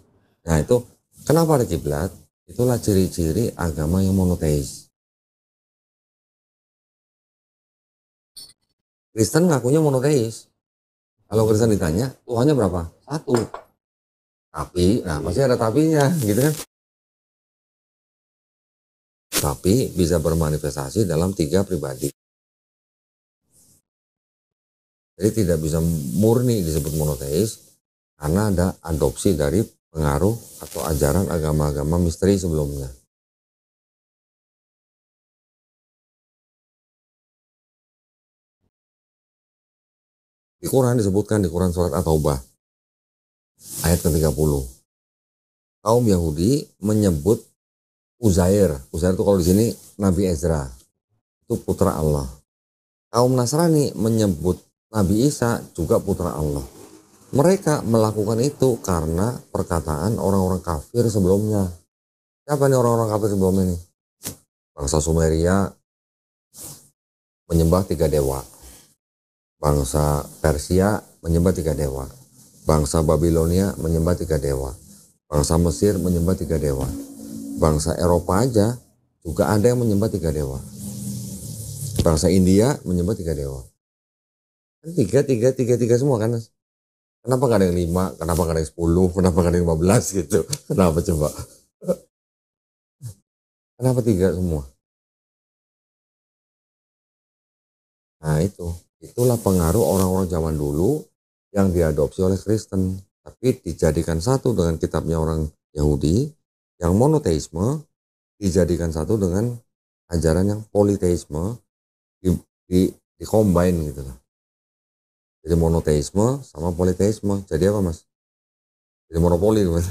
Nah itu kenapa ada kiblat? Itulah ciri-ciri agama yang monoteis. Kristen ngakunya monoteis. Kalau Kristen ditanya, Tuhannya berapa? Satu. Tapi, nah pasti ada tapinya, gitu kan? Tapi bisa bermanifestasi dalam 3 pribadi. Jadi tidak bisa murni disebut monoteis karena ada adopsi dari pengaruh atau ajaran agama-agama misteri sebelumnya. Di Quran disebutkan di Quran surat At-Taubah ayat ke-30. Kaum Yahudi menyebut Uzair. Uzair itu kalau di sini Nabi Ezra. Itu putra Allah. Kaum Nasrani menyebut Nabi Isa juga putra Allah. Mereka melakukan itu karena perkataan orang-orang kafir sebelumnya. Siapa nih orang-orang kafir sebelum ini? Bangsa Sumeria menyembah 3 dewa. Bangsa Persia menyembah 3 dewa. Bangsa Babilonia menyembah 3 dewa. Bangsa Mesir menyembah 3 dewa. Bangsa Eropa aja juga ada yang menyembah 3 dewa. Bangsa India menyembah 3 dewa. Tiga semua kan? Kenapa gak ada yang 5? Kenapa gak ada yang 10? Kenapa gak ada yang 15 gitu? Kenapa coba? Kenapa 3 semua? Nah itulah pengaruh orang-orang zaman dulu yang diadopsi oleh Kristen. Tapi dijadikan satu dengan kitabnya orang Yahudi yang monoteisme dijadikan satu dengan ajaran yang politeisme, di combine gitu lah. Jadi monoteisme sama politeisme. Jadi apa mas? Jadi monopoli mas.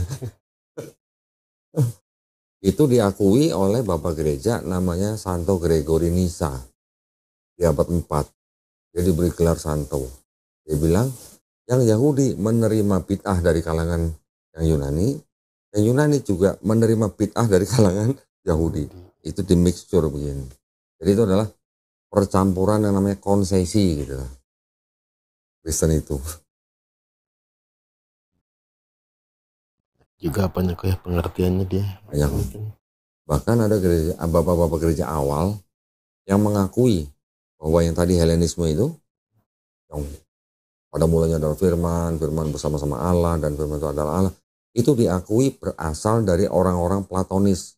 Itu diakui oleh Bapak Gereja namanya Santo Gregory Nyssa di abad 4. Dia diberi gelar Santo. Dia bilang yang Yahudi menerima bid'ah dari kalangan yang Yunani juga menerima bid'ah dari kalangan Yahudi. Itu di mixture begini. Jadi itu adalah percampuran yang namanya konsesi gitu lah. Kristen itu. Juga banyak ya pengertiannya dia. Banyak. Bahkan ada gereja, bapak-bapak gereja awal yang mengakui bahwa yang tadi Helenisme itu, yang pada mulanya adalah firman bersama-sama Allah dan firman itu adalah Allah, itu diakui berasal dari orang-orang Platonis.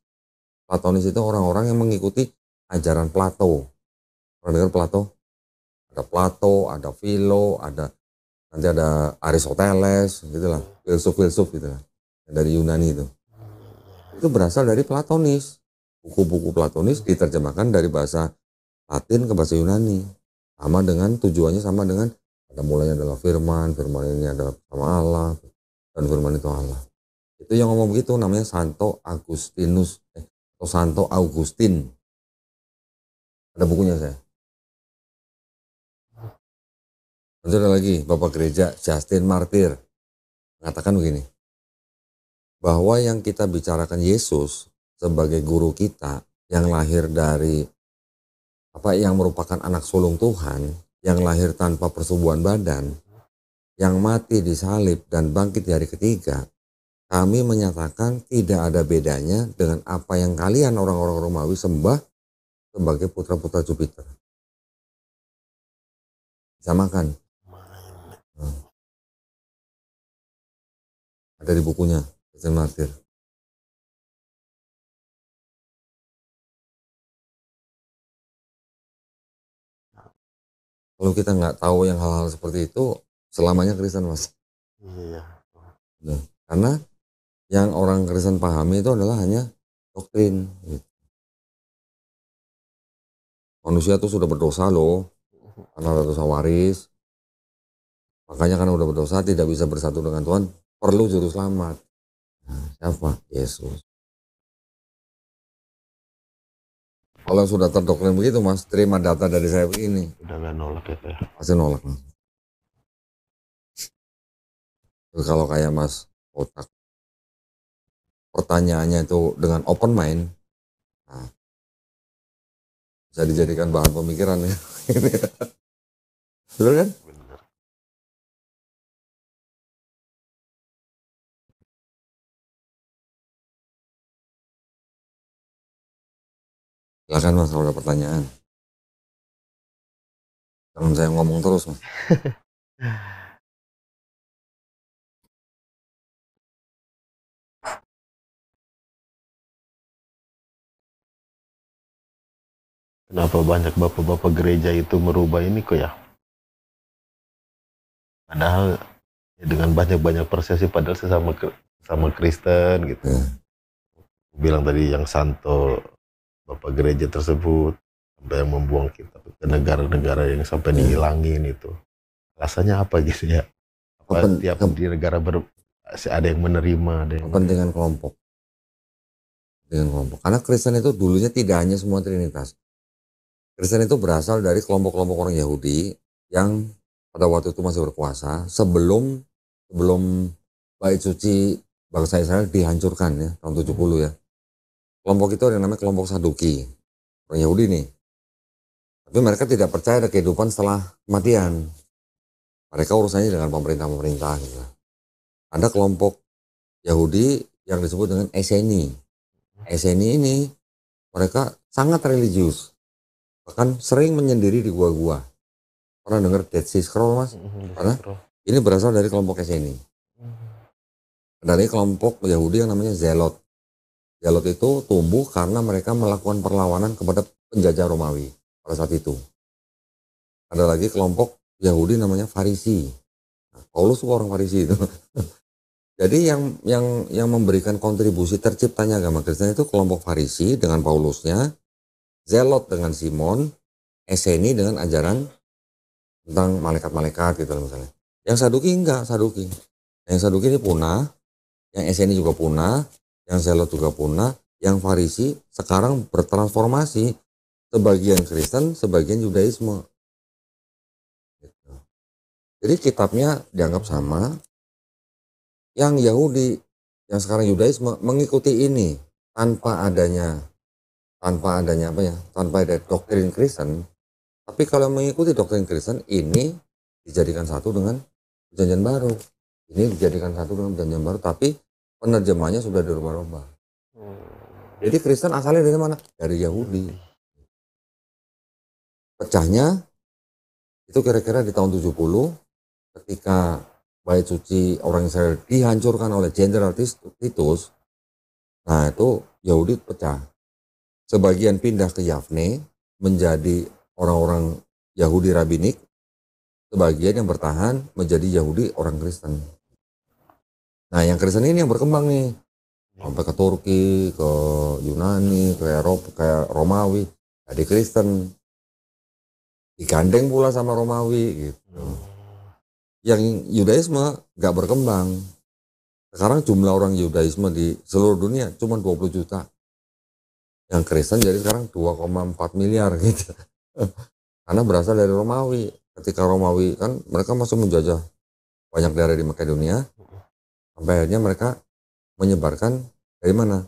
Platonis itu orang-orang yang mengikuti ajaran Plato. Pernah dengar Plato? Ada Plato, ada Philo, nanti ada Aristoteles, gitulah, filsuf gitulah, dari Yunani itu. Itu berasal dari Platonis. Buku-buku Platonis diterjemahkan dari bahasa Latin ke bahasa Yunani. Sama dengan tujuannya sama dengan pada mulanya adalah firman ini adalah sama Allah, dan firman itu Allah. Itu yang ngomong begitu namanya Santo Agustinus atau Santo Augustin. Ada bukunya saya. Nanti ada lagi Bapak Gereja Justin Martyr mengatakan begini, bahwa yang kita bicarakan Yesus sebagai guru kita yang lahir dari yang merupakan anak sulung Tuhan, yang lahir tanpa persetubuhan badan, yang mati disalib dan bangkit di hari ketiga, kami menyatakan tidak ada bedanya dengan apa yang kalian orang-orang Romawi sembah sebagai putra-putra Jupiter. Samakan. Ada di bukunya Justin Martyr. Kalau kita nggak tahu yang hal-hal seperti itu, selamanya Kristen mas. Iya. Nah, karena yang orang Kristen pahami itu adalah hanya doktrin. Gitu. Manusia itu sudah berdosa loh, karena ada dosa waris. Makanya karena udah berdosa tidak bisa bersatu dengan Tuhan, perlu juru selamat. Nah, siapa? Yesus. Kalau sudah terdoktrin begitu mas, terima data dari saya begini. Udah gak nolak ya Pak? Pasti nolak mas. Kalau kayak mas otak, pertanyaannya itu dengan open mind, nah, bisa dijadikan bahan pemikiran ya. Betul kan? Benar. Silakan mas kalau ada pertanyaan. Jangan saya ngomong terus mas. Kenapa banyak bapak-bapak gereja itu merubah ini kok ya? Padahal ya dengan banyak-banyak prosesi padahal sama Kristen gitu. Bilang tadi yang Santo bapak gereja tersebut sampai yang membuang kitab ke negara-negara yang sampai dihilangin itu. Alasannya apa gitu ya? Apa tiap di negara ada yang menerima, ada yang kepentingan kelompok. Dengan kelompok. Karena Kristen itu dulunya tidak hanya semua Trinitas. Kristen itu berasal dari kelompok-kelompok orang Yahudi yang pada waktu itu masih berkuasa sebelum bait suci bangsa Israel dihancurkan ya tahun 70 ya. Kelompok itu ada yang namanya kelompok Saduki. Orang Yahudi nih. Tapi mereka tidak percaya ada kehidupan setelah kematian. Mereka urusannya dengan pemerintah gitu. Ada kelompok Yahudi yang disebut dengan Esseni. Esseni ini mereka sangat religius. Bahkan sering menyendiri di gua-gua. Pernah dengar Dead Sea Scroll mas? Karena ini berasal dari kelompok Esseni. Dari kelompok Yahudi yang namanya Zelot. Zelot itu tumbuh karena mereka melakukan perlawanan kepada penjajah Romawi pada saat itu. Ada lagi kelompok Yahudi namanya Farisi. Nah, Paulus itu orang Farisi itu. Jadi yang memberikan kontribusi terciptanya agama Kristen itu kelompok Farisi dengan Paulusnya, Zelot dengan Simon, Eseni dengan ajaran tentang malaikat-malaikat gitu misalnya. Yang Saduki enggak, Saduki. Yang Saduki ini punah, yang Eseni juga punah, yang Zelot juga punah, yang Farisi sekarang bertransformasi, sebagian Kristen, sebagian Yudaisme. Gitu. Jadi kitabnya dianggap sama, yang Yahudi, yang sekarang Yudaisme mengikuti ini tanpa adanya apa ya, tanpa ada doktrin Kristen. Tapi kalau mengikuti doktrin Kristen ini dijadikan satu dengan perjanjian baru. Ini dijadikan satu dengan perjanjian baru, tapi penerjemahnya sudah dirubah-rubah. Jadi Kristen asalnya dari mana? Dari Yahudi. Pecahnya itu kira-kira di tahun 70 ketika Bait Suci orang Israel dihancurkan oleh Jenderal Titus. Nah itu Yahudi pecah. Sebagian pindah ke Yavne menjadi orang-orang Yahudi Rabbinik. Sebagian yang bertahan menjadi Yahudi orang Kristen. Nah yang Kristen ini yang berkembang nih. Sampai ke Turki, ke Yunani, ke Eropa, kayak Romawi. Jadi Kristen. Digandeng pula sama Romawi gitu. Yang Yudaisme gak berkembang. Sekarang jumlah orang Yudaisme di seluruh dunia cuma 20 juta. Yang Kristen jadi sekarang 2,4 miliar gitu. Karena berasal dari Romawi. Ketika Romawi kan mereka masuk menjajah banyak daerah di Makedonia. Sampai akhirnya mereka menyebarkan dari mana?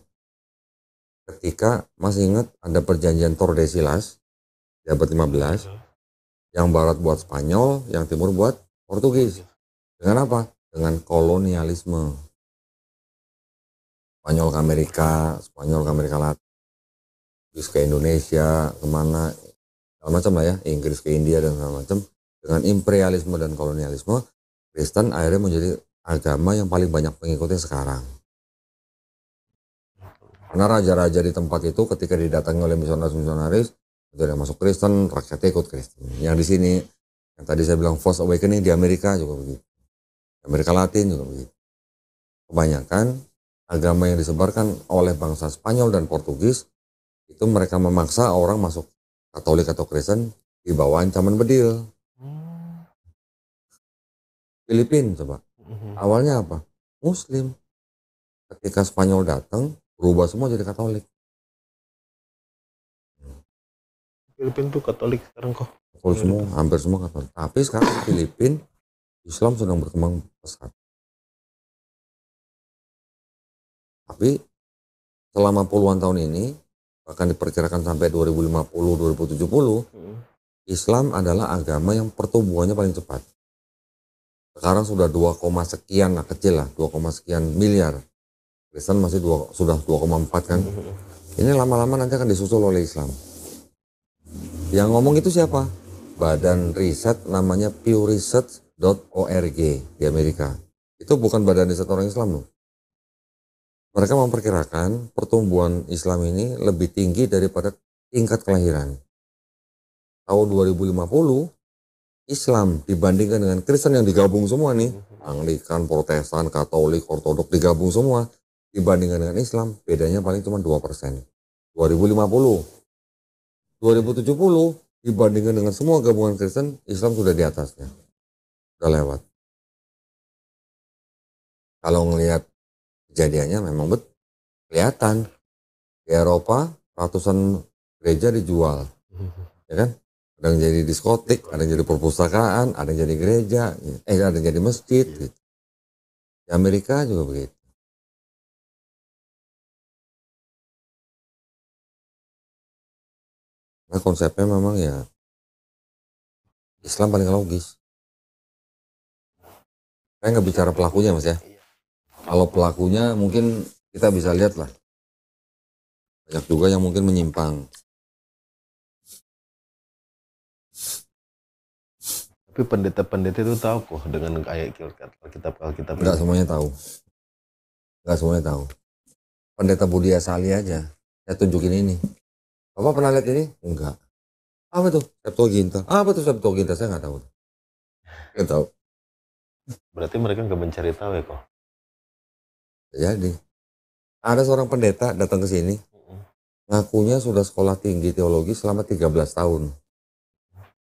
Ketika masih ingat ada perjanjian Tordesillas di abad 15. Yang barat buat Spanyol, yang timur buat Portugis. Dengan apa? Dengan kolonialisme. Spanyol ke Amerika Latin, Inggris ke Indonesia, kemana, segala macam lah ya, Inggris ke India dan segala macam. Dengan imperialisme dan kolonialisme, Kristen akhirnya menjadi agama yang paling banyak pengikutnya sekarang. Karena raja-raja di tempat itu ketika didatangi oleh misionaris, itu yang masuk Kristen, rakyatnya ikut Kristen. Yang di sini, yang tadi saya bilang Force Awakening di Amerika juga begitu. Amerika Latin juga begitu. Kebanyakan agama yang disebarkan oleh bangsa Spanyol dan Portugis itu mereka memaksa orang masuk Katolik atau Kristen di bawah ancaman bedil. Filipina coba. Awalnya apa? Muslim. Ketika Spanyol datang, berubah semua jadi Katolik. Filipina tuh Katolik sekarang kok. Semua, hampir semua Katolik. Tapi sekarang di Filipina Islam sedang berkembang pesat. Tapi selama puluhan tahun ini, bahkan diperkirakan sampai 2050-2070, Islam adalah agama yang pertumbuhannya paling cepat. Sekarang sudah 2, sekian lah, kecil lah, 2, sekian miliar. Kristen masih sudah 2,4 kan. Ini lama-lama nanti akan disusul oleh Islam. Yang ngomong itu siapa? Badan riset namanya pewresearch.org di Amerika. Itu bukan badan riset orang Islam loh. Mereka memperkirakan pertumbuhan Islam ini lebih tinggi daripada tingkat kelahiran. Tahun 2050, Islam dibandingkan dengan Kristen yang digabung semua nih, Anglikan, Protestan, Katolik, Ortodok digabung semua, dibandingkan dengan Islam, bedanya paling cuma 2%. 2050, 2070 dibandingkan dengan semua gabungan Kristen, Islam sudah di atasnya, sudah lewat. Kalau ngelihat kejadiannya memang kelihatan di Eropa ratusan gereja dijual, ya kan? Ada yang jadi diskotik, ada yang jadi perpustakaan, ada yang jadi gereja, ada yang jadi masjid. Gitu. Di Amerika juga begitu. Nah konsepnya memang ya Islam paling logis. Saya nggak bicara pelakunya mas ya. Kalau pelakunya mungkin kita bisa lihat lah. Banyak juga yang mungkin menyimpang. Tapi pendeta-pendeta itu tahu kok dengan ayat Alkitab. Enggak semuanya tahu. Enggak semuanya tahu. Pendeta Budi Asali aja. Saya tunjukin ini. Bapak pernah lihat ini? Enggak. Apa tuh? Septuaginta. Apa tuh Septuaginta? Saya nggak tahu. Nggak tahu. Berarti mereka nggak mencari tahu ya kok? Jadi ada seorang pendeta datang ke sini, ngakunya sudah sekolah tinggi teologi selama 13 tahun.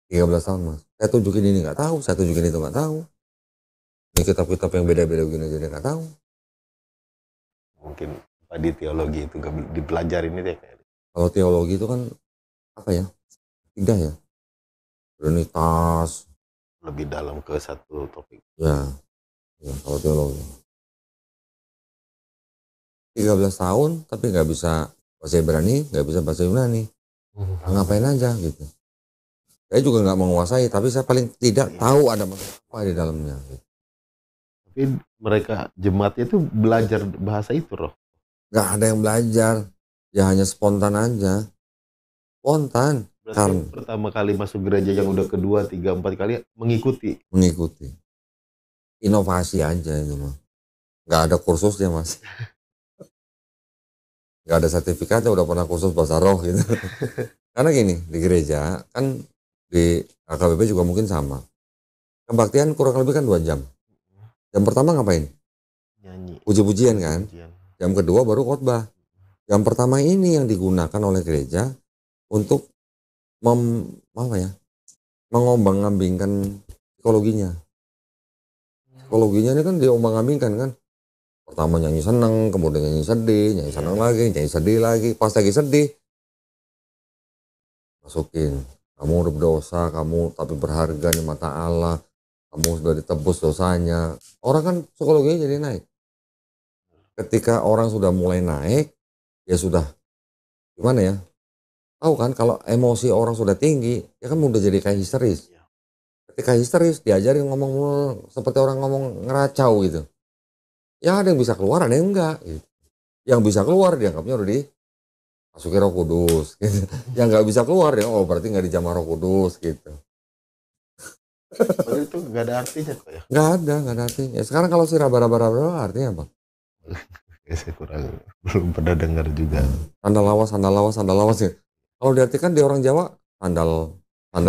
13 tahun mas. Saya tunjukin ini nggak tahu, saya tunjukin itu nggak tahu. Ini kitab-kitab yang beda-beda begini jadi nggak tahu. Mungkin di teologi itu gak dipelajarin ini deh kayak. Kalau teologi itu kan apa ya? Tidak ya. Trinitas. Lebih dalam ke satu topik. Ya kalau teologi. 13 tahun tapi nggak bisa bahasa Ibrani, nggak bisa bahasa Yunani. Ngapain aja gitu. Saya juga nggak menguasai, tapi saya paling tidak tahu ada apa di dalamnya. Gitu. Tapi mereka jemaatnya itu belajar bahasa itu Roh. Nggak ada yang belajar, ya hanya spontan aja. Spontan. Berarti karena pertama kali masuk gereja yang udah kedua, 3, 4 kali mengikuti. Inovasi aja itu mah. Nggak ada kursusnya mas. Nggak ada sertifikatnya udah pernah kursus bahasa roh gitu. Karena gini, di gereja kan di AKBP juga mungkin sama. Kebaktian kurang lebih kan 2 jam. Jam pertama ngapain? Nyanyi. Puji-pujian kan. Jam kedua baru khotbah. Jam pertama ini yang digunakan oleh gereja untuk mengombang-ambingkan psikologinya. Psikologinya ini kan diombang-ambingkan kan. Pertama nyanyi seneng, kemudian nyanyi sedih, nyanyi seneng lagi, nyanyi sedih lagi. Pas lagi sedih, masukin. Kamu udah berdosa, kamu tapi berharga di mata Allah. Kamu sudah ditebus dosanya. Orang kan psikologinya jadi naik. Ketika orang sudah mulai naik, ya sudah gimana ya? Tahu kan kalau emosi orang sudah tinggi, ya kan udah jadi kayak histeris. Ketika histeris, diajarin ngomong seperti orang ngomong ngeracau gitu. Ya ada yang bisa keluar, ada yang enggak. Gitu. Yang bisa keluar dianggapnya udah dimasukin Roh Kudus. Gitu. Yang nggak bisa keluar ya, oh berarti nggak dijamah Roh Kudus gitu. Padahal itu nggak ada artinya kok ya? Nggak ada artinya. Sekarang kalau si raba-raba artinya apa? Saya belum pernah dengar juga. Sandal lawas ya. Kalau diartikan di orang Jawa, sandal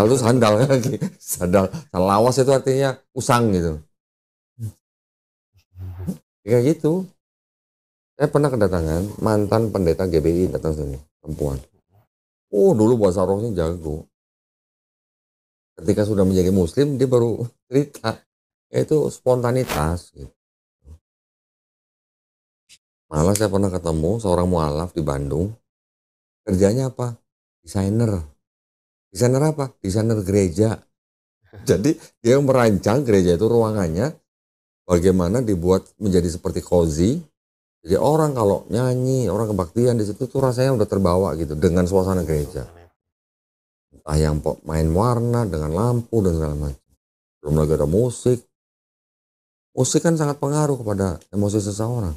itu sandal lagi. Sandal lawas itu artinya usang gitu. Kayak gitu. Saya pernah kedatangan mantan pendeta GBI datang sini, perempuan. Oh dulu bahasa rohnya jago. Ketika sudah menjadi muslim dia baru cerita. Itu spontanitas. Gitu. Malah saya pernah ketemu seorang mualaf di Bandung. Kerjanya apa? Desainer. Desainer apa? Desainer gereja. Jadi dia merancang gereja itu ruangannya bagaimana dibuat menjadi seperti cozy. Jadi orang kalau nyanyi, orang kebaktian di situ tuh rasanya udah terbawa gitu dengan suasana gereja. Entah yang main warna dengan lampu dan segala macam. Belum lagi ada musik. Musik kan sangat pengaruh kepada emosi seseorang.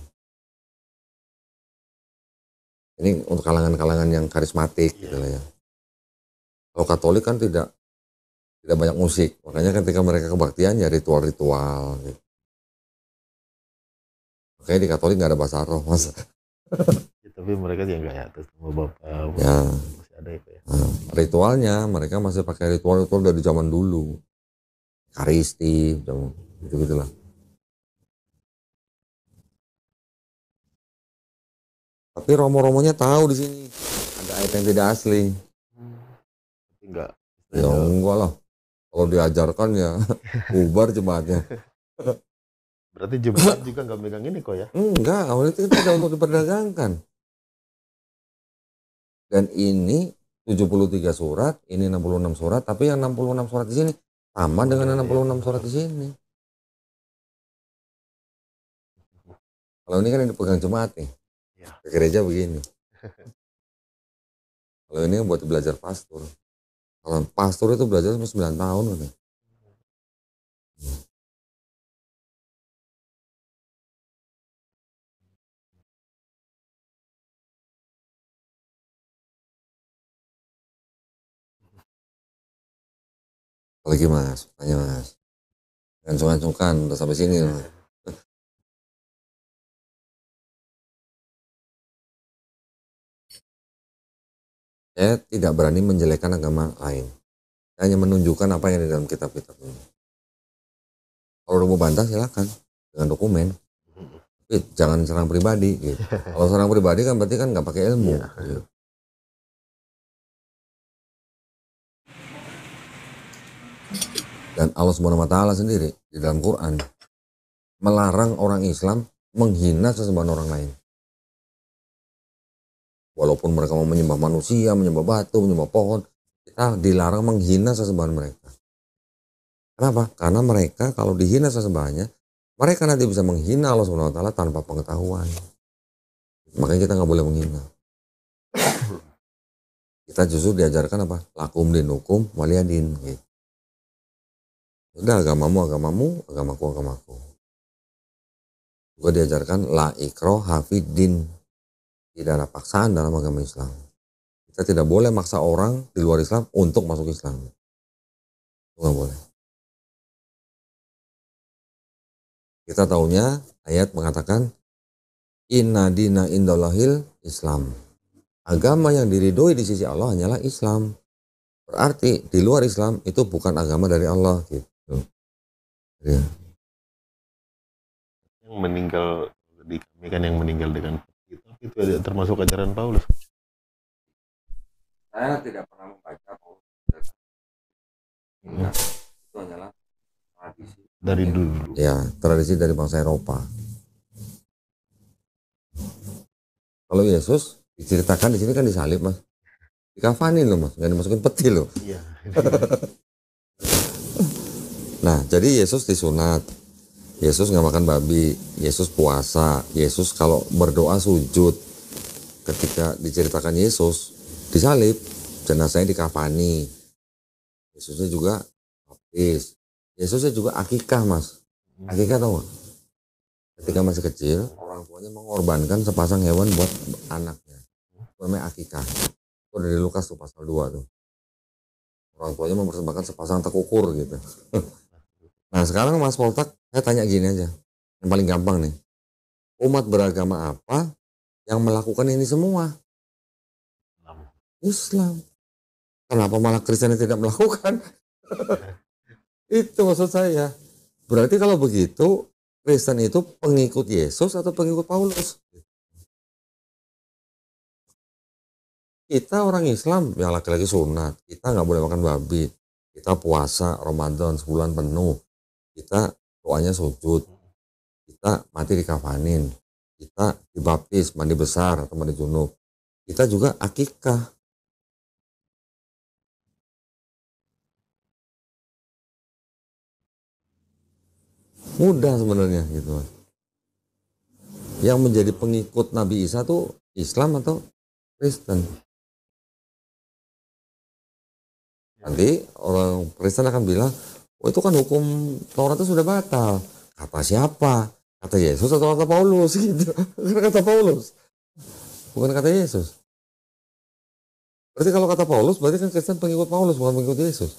Ini untuk kalangan-kalangan yang karismatik gitu lah ya. Kalau Katolik kan tidak banyak musik. Makanya ketika mereka kebaktian ya ritual-ritual gitu. Makanya di Katolik nggak ada bahasa roh mas. Ya, tapi mereka ya nggak ya sama Bapak. Ya. Masih ada itu ya. Nah, ritualnya mereka masih pakai ritual dari zaman dulu. Karisti, gitu-gitulah. Tapi romo-romonya tahu di sini ada ayat yang tidak asli. Tapi enggak. Ya enggak lah. Kalau diajarkan ya bubar jemaatnya. Berarti jemaat juga nggak megang ini kok ya? Enggak, awalnya itu tidak untuk diperdagangkan. Dan ini 73 surat, ini 66 surat, tapi yang 66 surat di sini sama dengan 66 surat di sini. Kalau ini kan yang dipegang jemaat nih. Ke gereja begini. Kalau ini buat belajar pastor. Kalau pastor itu belajar sampai 9 tahun. Udah. Apalagi mas, tanya mas. Jangan sungkan-sungkan, udah sampai sini. Mas. Saya tidak berani menjelekkan agama lain. Saya hanya menunjukkan apa yang ada di dalam kitab-kitab ini. Kalau mau bantah silakan dengan dokumen. jangan serang pribadi gitu. Kalau serang pribadi kan berarti kan nggak pakai ilmu. Gitu. Dan Allah Subhanahu wa taala sendiri di dalam Quran melarang orang Islam menghina sesembahan orang lain. Walaupun mereka mau menyembah manusia, menyembah batu, menyembah pohon, kita dilarang menghina sesembahan mereka. Kenapa? Karena mereka kalau dihina sesembahannya, mereka nanti bisa menghina Allah Subhanahu wa taala tanpa pengetahuan. Makanya kita nggak boleh menghina. Kita justru diajarkan apa? Lakum dinukum waliyadin. Gitu. Udah agamamu, agamaku. Juga diajarkan la ikroha fiddin. Tidak ada paksaan dalam agama Islam. Kita tidak boleh maksa orang di luar Islam untuk masuk Islam. Itu nggak boleh. Kita taunya ayat mengatakan inna dina indallahil Islam. Agama yang diridhoi di sisi Allah hanyalah Islam. Berarti di luar Islam itu bukan agama dari Allah gitu. Ya. Yang meninggal di kami kan yang meninggal dengan itu termasuk ajaran Paulus. Saya tidak pernah membaca Paulus. Nah, itu hanyalah tradisi dari dulu. Ya, tradisi dari bangsa Eropa. Kalau Yesus diceritakan di sini kan disalib, Mas. Dikafanin loh, Mas, nggak dimasukin peti loh. Iya. Nah, jadi Yesus disunat. Yesus nggak makan babi, Yesus puasa, Yesus kalau berdoa sujud. Ketika diceritakan Yesus disalib, jenazahnya dikafani. Yesusnya juga baptis. Yesusnya juga akikah, Mas. Akikah tahu nggak? Ketika masih kecil, orang tuanya mengorbankan sepasang hewan buat anaknya. Namanya akikah. Itu dari Lukas tuh pasal 2 tuh. Orang tuanya mempersembahkan sepasang tekukur gitu. Nah sekarang Mas Poltak, saya tanya gini aja. Yang paling gampang nih. Umat beragama apa yang melakukan ini semua? Islam. Kenapa malah Kristen yang tidak melakukan? Itu maksud saya. Berarti kalau begitu, Kristen itu pengikut Yesus atau pengikut Paulus? Kita orang Islam yang laki-laki sunat. Kita nggak boleh makan babi. Kita puasa Ramadan sebulan penuh. Kita doanya sujud. Kita mati dikafanin. Kita dibaptis, mandi besar atau mandi junub. Kita juga akikah. Mudah sebenarnya gitu. Yang menjadi pengikut Nabi Isa tuh Islam atau Kristen. Nanti orang Kristen akan bilang, oh itu kan hukum Taurat itu sudah batal. Kata siapa? Kata Yesus atau kata Paulus gitu. Kata Paulus. Bukan kata Yesus. Berarti kalau kata Paulus, berarti kan Kristen pengikut Paulus, bukan pengikut Yesus.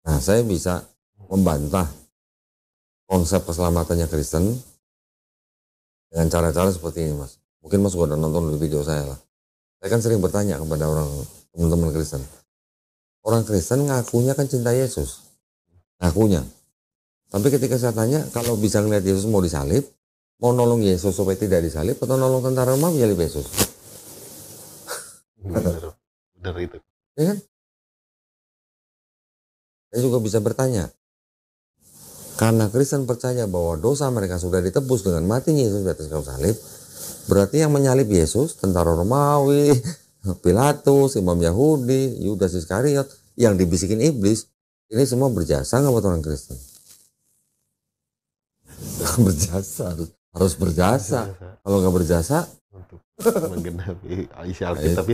Nah, saya bisa membantah konsep keselamatannya Kristen dengan cara-cara seperti ini, Mas. Mungkin Mas udah nonton di video saya lah. Saya kan sering bertanya kepada orang teman-teman Kristen. Orang Kristen ngakunya kan cinta Yesus. Ngakunya. Tapi ketika saya tanya, kalau bisa ngeliat Yesus mau disalib, mau nolong Yesus supaya tidak disalib, atau nolong tentara Roma menyalib Yesus? Benar itu. Ya kan? Saya juga bisa bertanya, karena Kristen percaya bahwa dosa mereka sudah ditebus dengan matinya Yesus di atas kayu salib, berarti yang menyalib Yesus, tentara Romawi, Pilatus, Imam Yahudi, Yudas Iskariot, yang dibisikin iblis, ini semua berjasa nggak buat orang Kristen? Berjasa, harus berjasa. Kalau nggak berjasa, untuk menggenapi isi Alkitab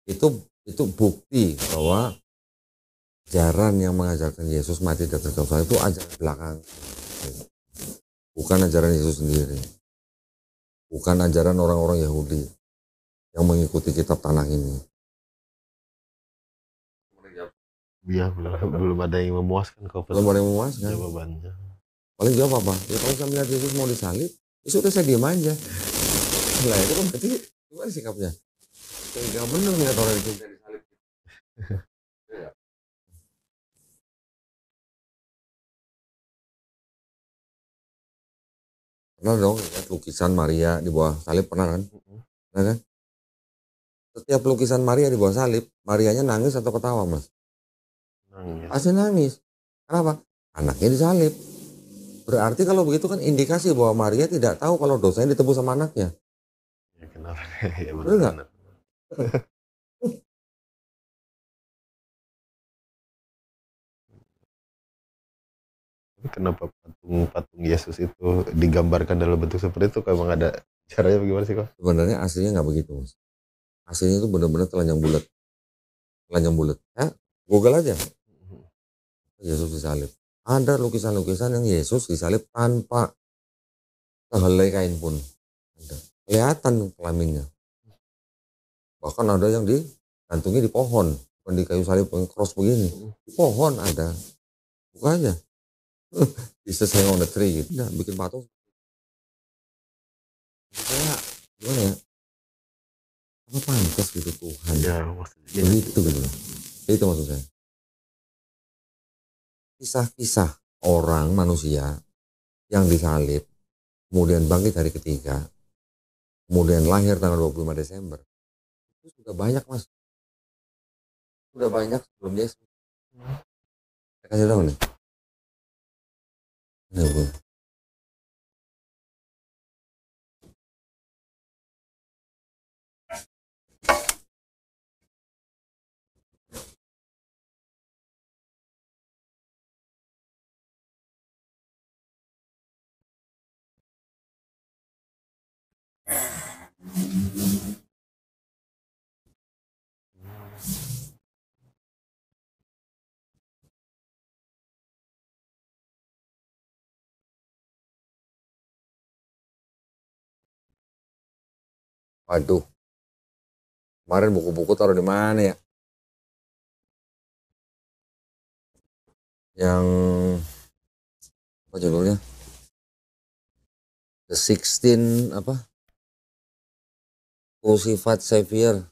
itu bukti bahwa ajaran yang mengajarkan Yesus mati di atas kayu salib itu ajaran belakang, bukan ajaran Yesus sendiri, bukan ajaran orang-orang Yahudi yang mengikuti kitab Tanakh ini. Ya, belum ada yang memuaskan kok. Belum ada yang memuaskan jawabannya. Paling jawab apa? Ya kalau saya melihat Yesus mau disalib, ya sudah saya diam aja. Nah itu kan berarti gimana sikapnya? Nggak benar melihat orang itu disalib. Pernah dong lihat lukisan Maria di bawah salib, pernah kan? Nah kan? Setiap lukisan Maria di bawah salib, Marianya nangis atau ketawa, Mas? Nangis. Pasti nangis. Kenapa? Anaknya disalib. Berarti kalau begitu kan indikasi bahwa Maria tidak tahu kalau dosanya ditebus sama anaknya. Ya kenapa? Ya Benar nggak? Kenapa patung Yesus itu digambarkan dalam bentuk seperti itu? Kok emang ada caranya bagaimana sih kok? Sebenarnya aslinya nggak begitu, Mas. Aslinya itu benar-benar telanjang bulat. Telanjang bulat. Google aja. Yesus disalib. Ada lukisan-lukisan yang Yesus disalib tanpa sehelai kain pun. Ada. Kelihatan kelaminnya. Bahkan ada yang digantungi di pohon. Bukan di kayu salib yang cross begini. Di pohon ada. Buka aja. Jesus hang on the tree gitu. Nah, bikin patung. Kayak gimana ya? Apa pantas gitu Tuhan? Ya, maksudnya Begitu gitu. Itu maksud saya. Kisah-kisah orang manusia yang disalib, kemudian bangkit hari ketiga, kemudian lahir tanggal 25 Desember. Itu sudah banyak, Mas. Sudah banyak sebelum Yesus. Saya kasih tahu nih. Nah, Bu. Waduh, kemarin buku-buku taruh di mana ya? Yang apa judulnya? The 16 apa? Crucified Savior.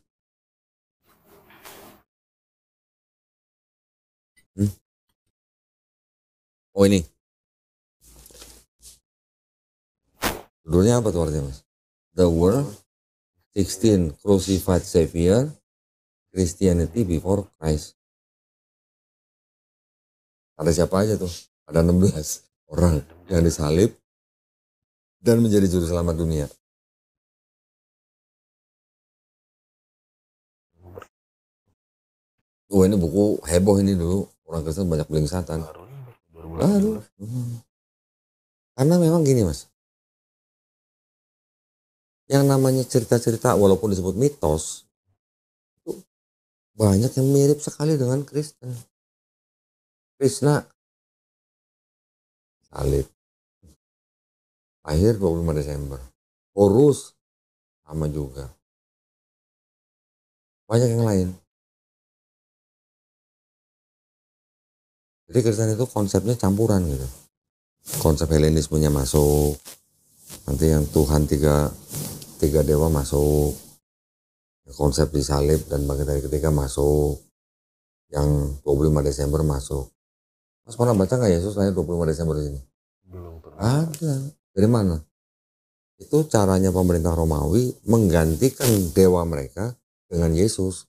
Oh ini. Judulnya apa tuh artinya, Mas? The World 16 Crucified Savior, Christianity Before Christ. Ada siapa aja tuh? Ada 16 orang yang disalib dan menjadi juru selamat dunia. Ini buku heboh ini dulu. Orang Kristen banyak beli satan. Baru. Karena memang gini, Mas. Yang namanya cerita-cerita walaupun disebut mitos, itu banyak yang mirip sekali dengan Kristen. Krishna salib. Lahir 25 Desember. Horus sama juga. Banyak yang lain. Jadi Kristen itu konsepnya campuran gitu. Konsep Helenismenya masuk. Nanti yang Tuhan tiga dewa masuk. Konsep disalib dan bangkit hari ketiga masuk. Yang 25 Desember masuk. Mas pernah baca nggak Yesus lahir 25 Desember ini? Belum pernah. Ada. Dari mana? Itu caranya pemerintah Romawi menggantikan dewa mereka dengan Yesus.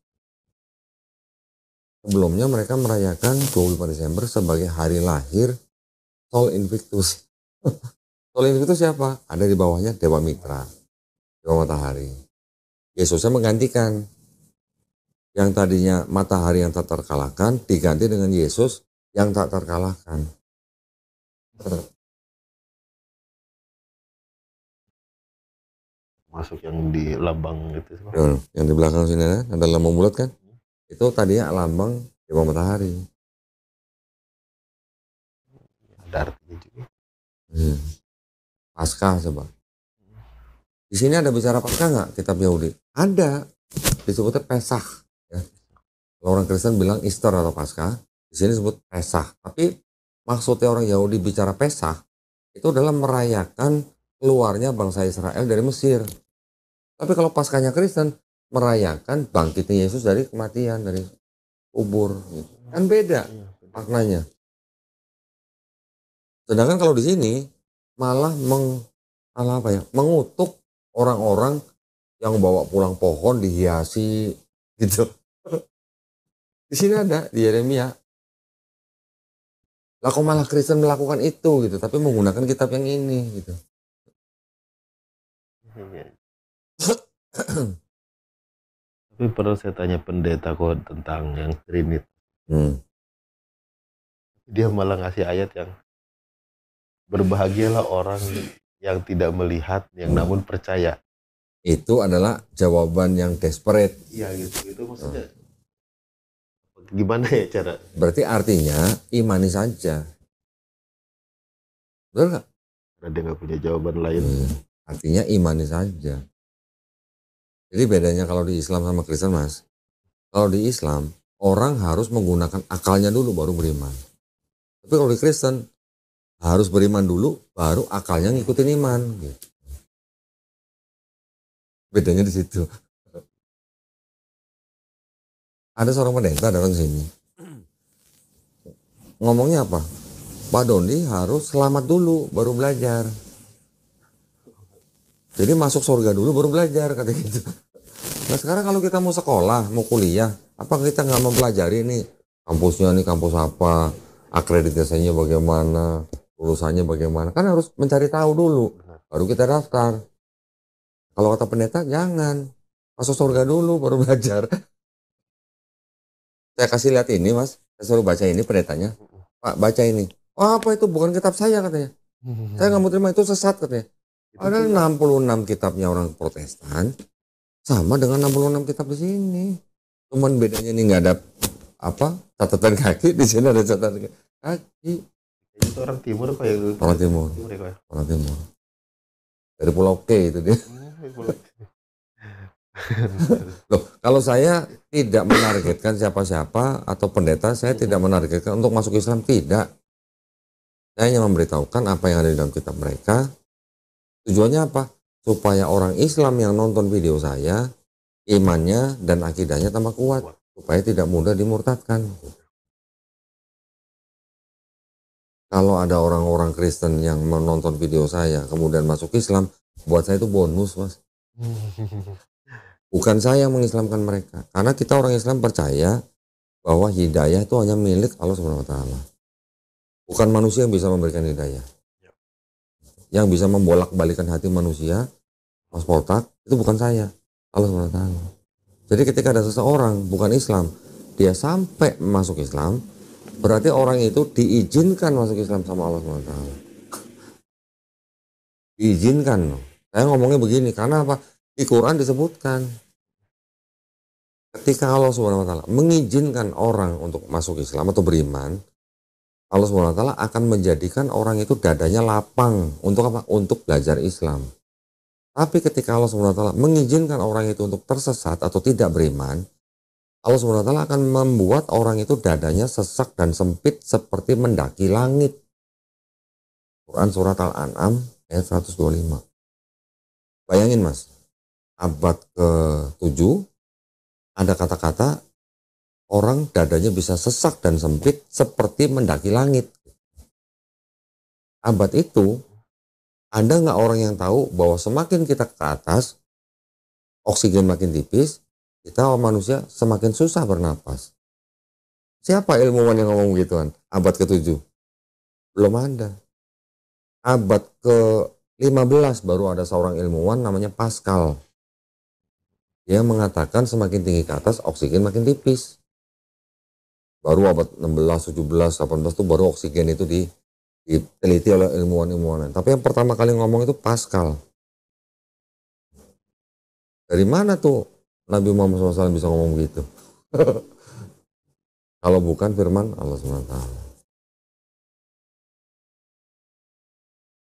Sebelumnya mereka merayakan 25 Desember sebagai hari lahir Sol Invictus. Sol Invictus siapa? Ada di bawahnya Dewa Mitra, Dewa Matahari. Yesusnya menggantikan. Yang tadinya matahari yang tak terkalahkan diganti dengan Yesus yang tak terkalahkan. Masuk yang di lambang gitu. Yang di belakang sini ada lambang bulat kan? Itu tadinya lambang Dewa Matahari. Ada artinya juga. Paskah coba. Di sini ada bicara Paskah nggak kitab Yahudi? Ada. Disebutnya Pesach. Ya. Kalau orang Kristen bilang Easter atau Paskah, di sini disebut Pesach. Tapi maksudnya orang Yahudi bicara Pesach itu adalah merayakan keluarnya bangsa Israel dari Mesir. Tapi kalau Paskahnya Kristen merayakan bangkitnya Yesus dari kematian, dari kubur. Gitu. Kan beda maknanya. Sedangkan kalau di sini malah Allah apa ya? Mengutuk orang-orang yang bawa pulang pohon dihiasi gitu. Di sini ada di Yeremia. Lah kok malah Kristen melakukan itu gitu, tapi menggunakan kitab yang ini gitu. Tapi perlu saya tanya pendeta kok tentang yang Trinity. Dia malah ngasih ayat yang berbahagialah orang yang tidak melihat, yang namun percaya. Itu adalah jawaban yang desperate. Iya gitu, itu maksudnya gimana ya cara? Berarti artinya imani saja. Betul nggak? Karena dia nggak punya jawaban lain. Artinya imani saja. Jadi bedanya kalau di Islam sama Kristen, Mas. Kalau di Islam, orang harus menggunakan akalnya dulu baru beriman. Tapi kalau di Kristen, harus beriman dulu, baru akalnya ngikutin iman. Gitu. Bedanya di situ. Ada seorang pendeta datang sini. Ngomongnya apa? Pak Doni harus selamat dulu, baru belajar. Jadi masuk surga dulu, baru belajar, kata gitu. Nah sekarang kalau kita mau sekolah, mau kuliah, apa kita nggak mempelajari nih kampusnya nih kampus apa, akreditasinya bagaimana, lulusannya bagaimana, kan harus mencari tahu dulu, baru kita daftar. Kalau kata pendeta jangan, masuk surga dulu baru belajar. Saya kasih lihat ini Mas, saya suruh baca ini pendetanya, Pak baca ini. Oh apa itu bukan kitab saya katanya, saya nggak mau terima itu sesat katanya. Ada 66 kitabnya orang Protestan, sama dengan 66 kitab di sini. Cuman bedanya ini nggak ada apa catatan kaki, di sini ada catatan kaki. Itu orang timur kok ya? Orang timur. Orang timur. Dari Pulau K itu dia. Loh, kalau saya tidak menargetkan siapa-siapa atau pendeta, saya tidak menargetkan untuk masuk Islam, tidak. Saya hanya memberitahukan apa yang ada di dalam kitab mereka. Tujuannya apa? Supaya orang Islam yang nonton video saya, imannya dan akidahnya tambah kuat. Supaya tidak mudah dimurtadkan. Kalau ada orang-orang Kristen yang menonton video saya, kemudian masuk Islam, buat saya itu bonus, Mas. Bukan saya yang mengislamkan mereka. Karena kita orang Islam percaya bahwa hidayah itu hanya milik Allah Subhanahu wa taala. Bukan manusia yang bisa memberikan hidayah. Yang bisa membolak-balikan hati manusia, Mas Poltak, itu bukan saya, Allah Subhanahu wa taala. Jadi ketika ada seseorang bukan Islam, dia sampai masuk Islam, berarti orang itu diizinkan masuk Islam sama Allah Subhanahu wa taala. Diizinkan loh. Saya ngomongnya begini karena apa? Di Quran disebutkan ketika Allah Subhanahu wa taala mengizinkan orang untuk masuk Islam atau beriman, Allah Subhanahu wa taala akan menjadikan orang itu dadanya lapang untuk apa? Untuk belajar Islam. Tapi ketika Allah Subhanahu wa taala mengizinkan orang itu untuk tersesat atau tidak beriman, Allah Subhanahu wa taala akan membuat orang itu dadanya sesak dan sempit seperti mendaki langit. Quran surat Al-An'am ayat 125. Bayangin Mas, abad ke-7 ada kata-kata orang dadanya bisa sesak dan sempit seperti mendaki langit. Abad itu ada nggak orang yang tahu bahwa semakin kita ke atas, oksigen makin tipis, kita manusia semakin susah bernapas. Siapa ilmuwan yang ngomong begituan? Abad ke-7? Belum ada. Abad ke-15 baru ada seorang ilmuwan namanya Pascal. Dia mengatakan semakin tinggi ke atas, oksigen makin tipis. Baru abad 16, 17, 18 itu baru oksigen itu diteliti oleh ilmuwan-ilmuwan. Tapi yang pertama kali ngomong itu Pascal. Dari mana tuh Nabi Muhammad SAW bisa ngomong begitu? Kalau bukan firman Allah SWT.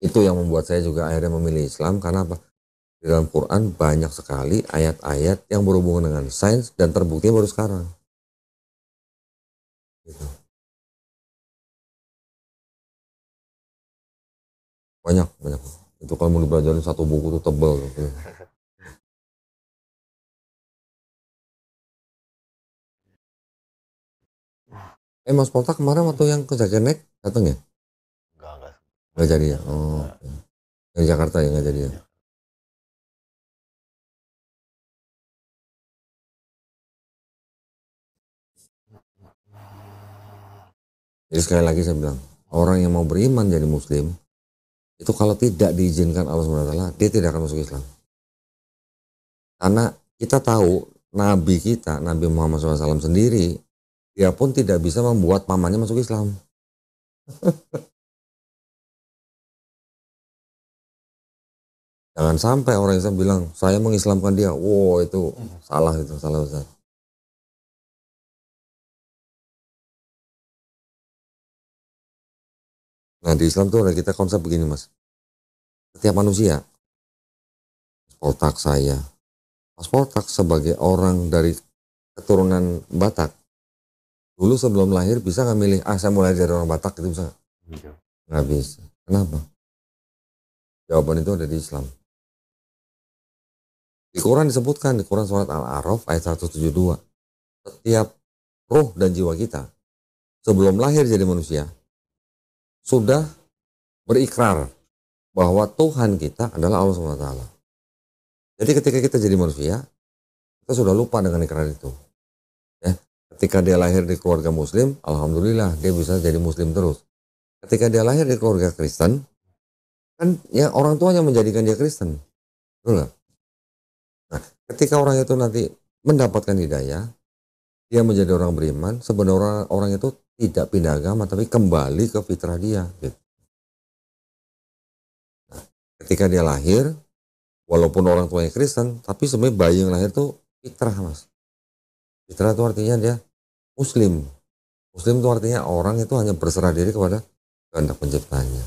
Itu yang membuat saya juga akhirnya memilih Islam. Karena apa? Di dalam Quran banyak sekali ayat-ayat yang berhubungan dengan sains dan terbukti baru sekarang. Gitu. Banyak. Itu kalau mau dipelajarin satu buku itu tebal. Gitu. Mas Polta kemarin waktu yang ke Jakenek datang ya? Enggak. Enggak jadi ya? Oh. Dari Jakarta ya nggak jadi ya? Jadi sekali lagi saya bilang, orang yang mau beriman jadi muslim, itu kalau tidak diizinkan Allah SWT, dia tidak akan masuk Islam. Karena kita tahu, Nabi kita, Nabi Muhammad SAW sendiri, dia pun tidak bisa membuat pamannya masuk Islam. Jangan sampai orang Islam bilang, saya mengislamkan dia. Wow, itu salah, itu salah besar. Nah, di Islam tuh ada kita konsep begini, Mas. Setiap manusia, Poltak saya, Mas Poltak sebagai orang dari keturunan Batak, dulu sebelum lahir bisa nggak milih, saya mulai dari orang Batak, itu bisa? Nggak bisa. Kenapa? Jawaban itu ada di Islam. Di Quran disebutkan, di Quran surat Al-A'raf ayat 172, setiap roh dan jiwa kita sebelum lahir jadi manusia sudah berikrar bahwa Tuhan kita adalah Allah SWT. Jadi ketika kita jadi manusia, kita sudah lupa dengan ikrar itu. Ya, ketika dia lahir di keluarga muslim, alhamdulillah dia bisa jadi muslim terus. Ketika dia lahir di keluarga Kristen, kan ya orang tuanya menjadikan dia Kristen. Betul nggak? Nah, ketika orang itu nanti mendapatkan hidayah, dia menjadi orang beriman, sebenarnya orang itu tidak pindah agama, tapi kembali ke fitrah dia. Gitu. Nah, ketika dia lahir, walaupun orang tuanya Kristen, tapi sebenarnya bayi yang lahir itu fitrah, Mas. Fitrah itu artinya dia Muslim. Muslim itu artinya orang itu hanya berserah diri kepada kehendak penciptanya.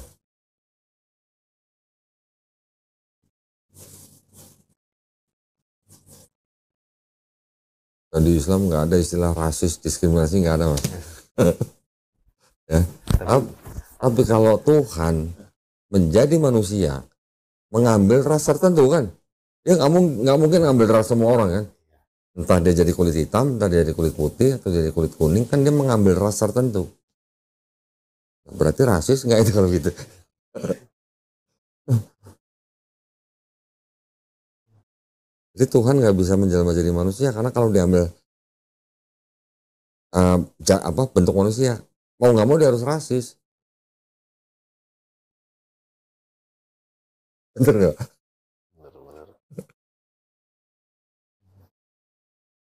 Dan di Islam nggak ada istilah rasis, diskriminasi, nggak ada, Mas. Ya. Tapi kalau Tuhan menjadi manusia, mengambil ras tertentu kan, dia nggak mungkin ngambil ras semua orang kan. Entah dia jadi kulit hitam, entah dia jadi kulit putih, atau jadi kulit kuning, kan dia mengambil ras tertentu. Berarti rasis nggak itu kalau gitu? Jadi Tuhan nggak bisa menjelma jadi manusia karena kalau diambil bentuk manusia, mau nggak mau dia harus rasis. Bener nggak?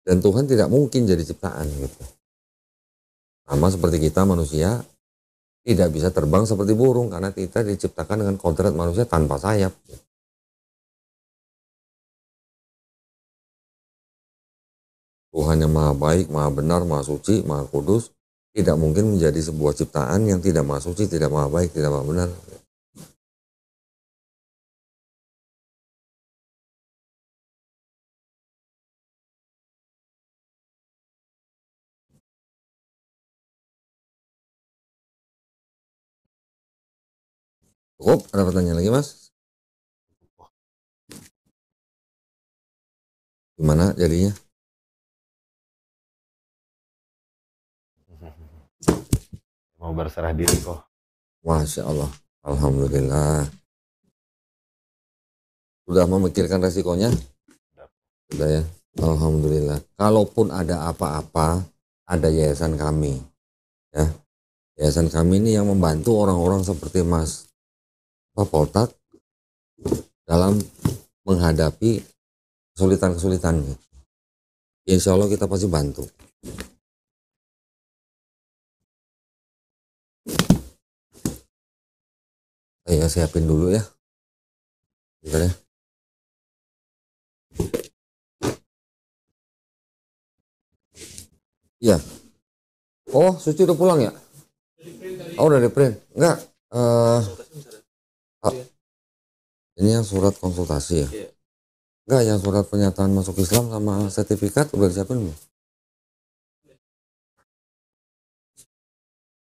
Dan Tuhan tidak mungkin jadi ciptaan gitu. Sama seperti kita manusia tidak bisa terbang seperti burung karena kita diciptakan dengan kodrat manusia tanpa sayap. Tuhan yang maha baik, maha benar, maha suci, maha kudus, tidak mungkin menjadi sebuah ciptaan yang tidak maha suci, tidak maha baik, tidak maha benar. Cukup, ada pertanyaan lagi, Mas? Gimana jadinya? Mau berserah diri kok. Masya Allah, alhamdulillah. Sudah memikirkan resikonya? Sudah ya, alhamdulillah. Kalaupun ada apa-apa, ada yayasan kami. Ya, yayasan kami ini yang membantu orang-orang seperti Mas Poltak dalam menghadapi kesulitan-kesulitan. Insya Allah kita pasti bantu. Saya siapin dulu ya. Bentar ya. Iya. Oh, Suci udah pulang ya? Oh, udah di print. Enggak. Ini yang surat konsultasi ya? Enggak, yang surat pernyataan masuk Islam sama sertifikat udah disiapin belum?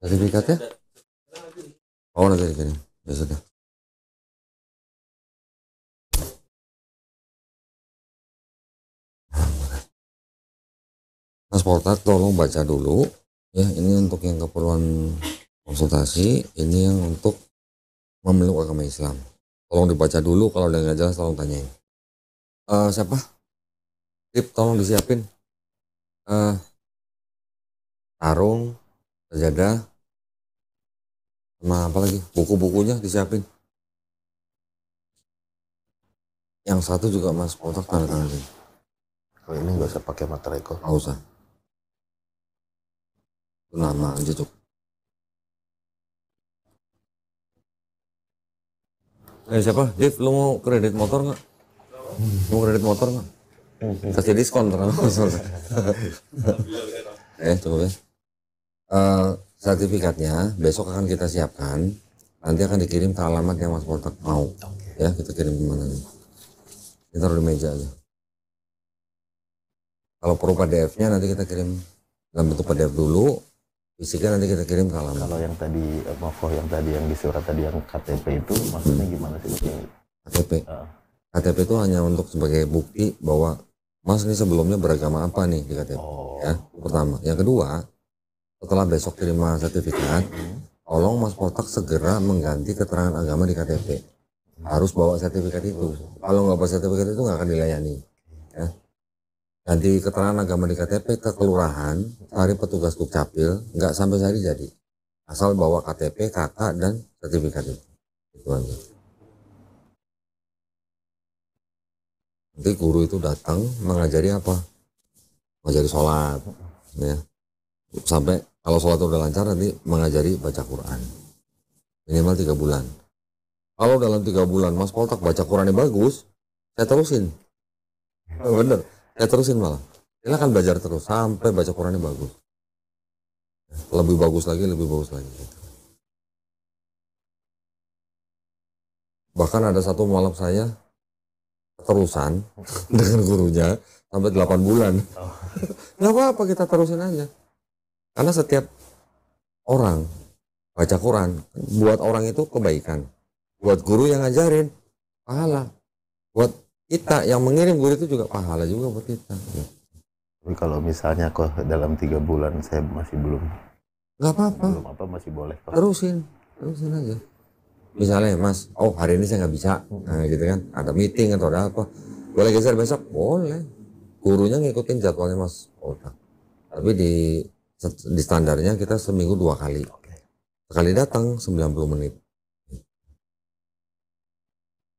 Sertifikatnya? Oh, nanti dikirim. Ya sudah. Mas Poltak tolong baca dulu ya, ini untuk yang keperluan konsultasi, ini yang untuk memeluk agama Islam. Tolong dibaca dulu, kalau udah nggak jelas tolong tanyain. Siapa? Tip, tolong disiapin. Sarung, sajadah, sama apa lagi? Buku-bukunya disiapin. Yang satu juga Mas Potak tanda tangan sini. Kalau ini nggak usah pakai materai kok. Nggak usah. Itu nama aja cukup. Siapa? Div, lu mau kredit motor nggak? Mau kredit motor nggak? Kasih diskon terang. Coba ya. Sertifikatnya besok akan kita siapkan. Nanti akan dikirim ke alamat yang Mas Potak mau. Ya, kita kirim kemana nih? Kita taruh di meja aja. Kalau perlu PDF-nya nanti kita kirim dalam bentuk PDF dulu. Fisiknya nanti kita kirim ke alamat. Kalau yang tadi, yang tadi yang di surat tadi yang KTP itu maksudnya gimana sih? KTP. KTP itu hanya untuk sebagai bukti bahwa Mas ini sebelumnya beragama apa nih di KTP. Ya, pertama. Yang kedua, setelah besok terima sertifikat, tolong Mas Potak segera mengganti keterangan agama di KTP. Harus bawa sertifikat itu. Kalau nggak bawa sertifikat itu nggak akan dilayani. Ya. Ganti keterangan agama di KTP ke kelurahan, cari petugas Dukcapil, nggak sampai sehari jadi. Asal bawa KTP, KK, dan sertifikat itu. Itu aja. Nanti guru itu datang mengajari apa? Mengajari sholat. Ya. Sampai kalau sholat udah lancar nanti mengajari baca Quran. Minimal 3 bulan. Kalau dalam 3 bulan Mas Potak baca Qurannya bagus, saya terusin. Bener. Saya terusin malah. Silakan belajar terus sampai baca Qurannya bagus. Lebih bagus lagi, lebih bagus lagi. Bahkan ada satu malam saya terusan dengan gurunya sampai 8 bulan. Nggak apa-apa, kita terusin aja. Karena setiap orang baca Quran, buat orang itu kebaikan. Buat guru yang ngajarin, pahala. Buat kita yang mengirim guru itu juga pahala juga buat kita. Tapi kalau misalnya kok dalam 3 bulan saya masih belum, nggak apa-apa. Belum apa masih boleh kok. Terusin aja. Misalnya Mas, hari ini saya nggak bisa, nah gitu kan, ada meeting atau ada apa, boleh geser besok, boleh. Gurunya ngikutin jadwalnya Mas Potak. Tapi di standarnya kita seminggu 2 kali. Sekali datang 90 menit.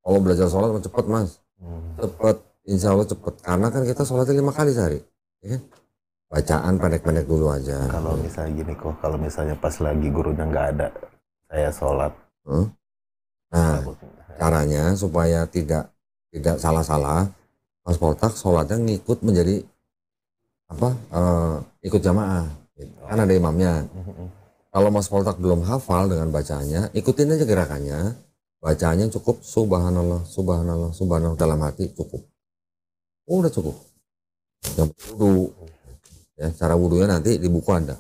Kalau belajar sholat cepet Mas. Cepet, insya Allah cepet. Karena kan kita sholatnya 5 kali sehari, ya kan? Bacaan pendek-pendek dulu aja. Kalau misalnya gini kok, kalau misalnya pas lagi gurunya nggak ada, saya sholat. Nah, caranya supaya tidak salah-salah, Mas Potak sholatnya ngikut menjadi apa? Ikut jamaah. Kan ada imamnya. Kalau Mas Potak belum hafal dengan bacaannya, ikutin aja gerakannya. Bacaannya cukup subhanallah, subhanallah, subhanallah dalam hati cukup. Udah cukup. Yang wudhu, ya cara wudhunya nanti di buku ada.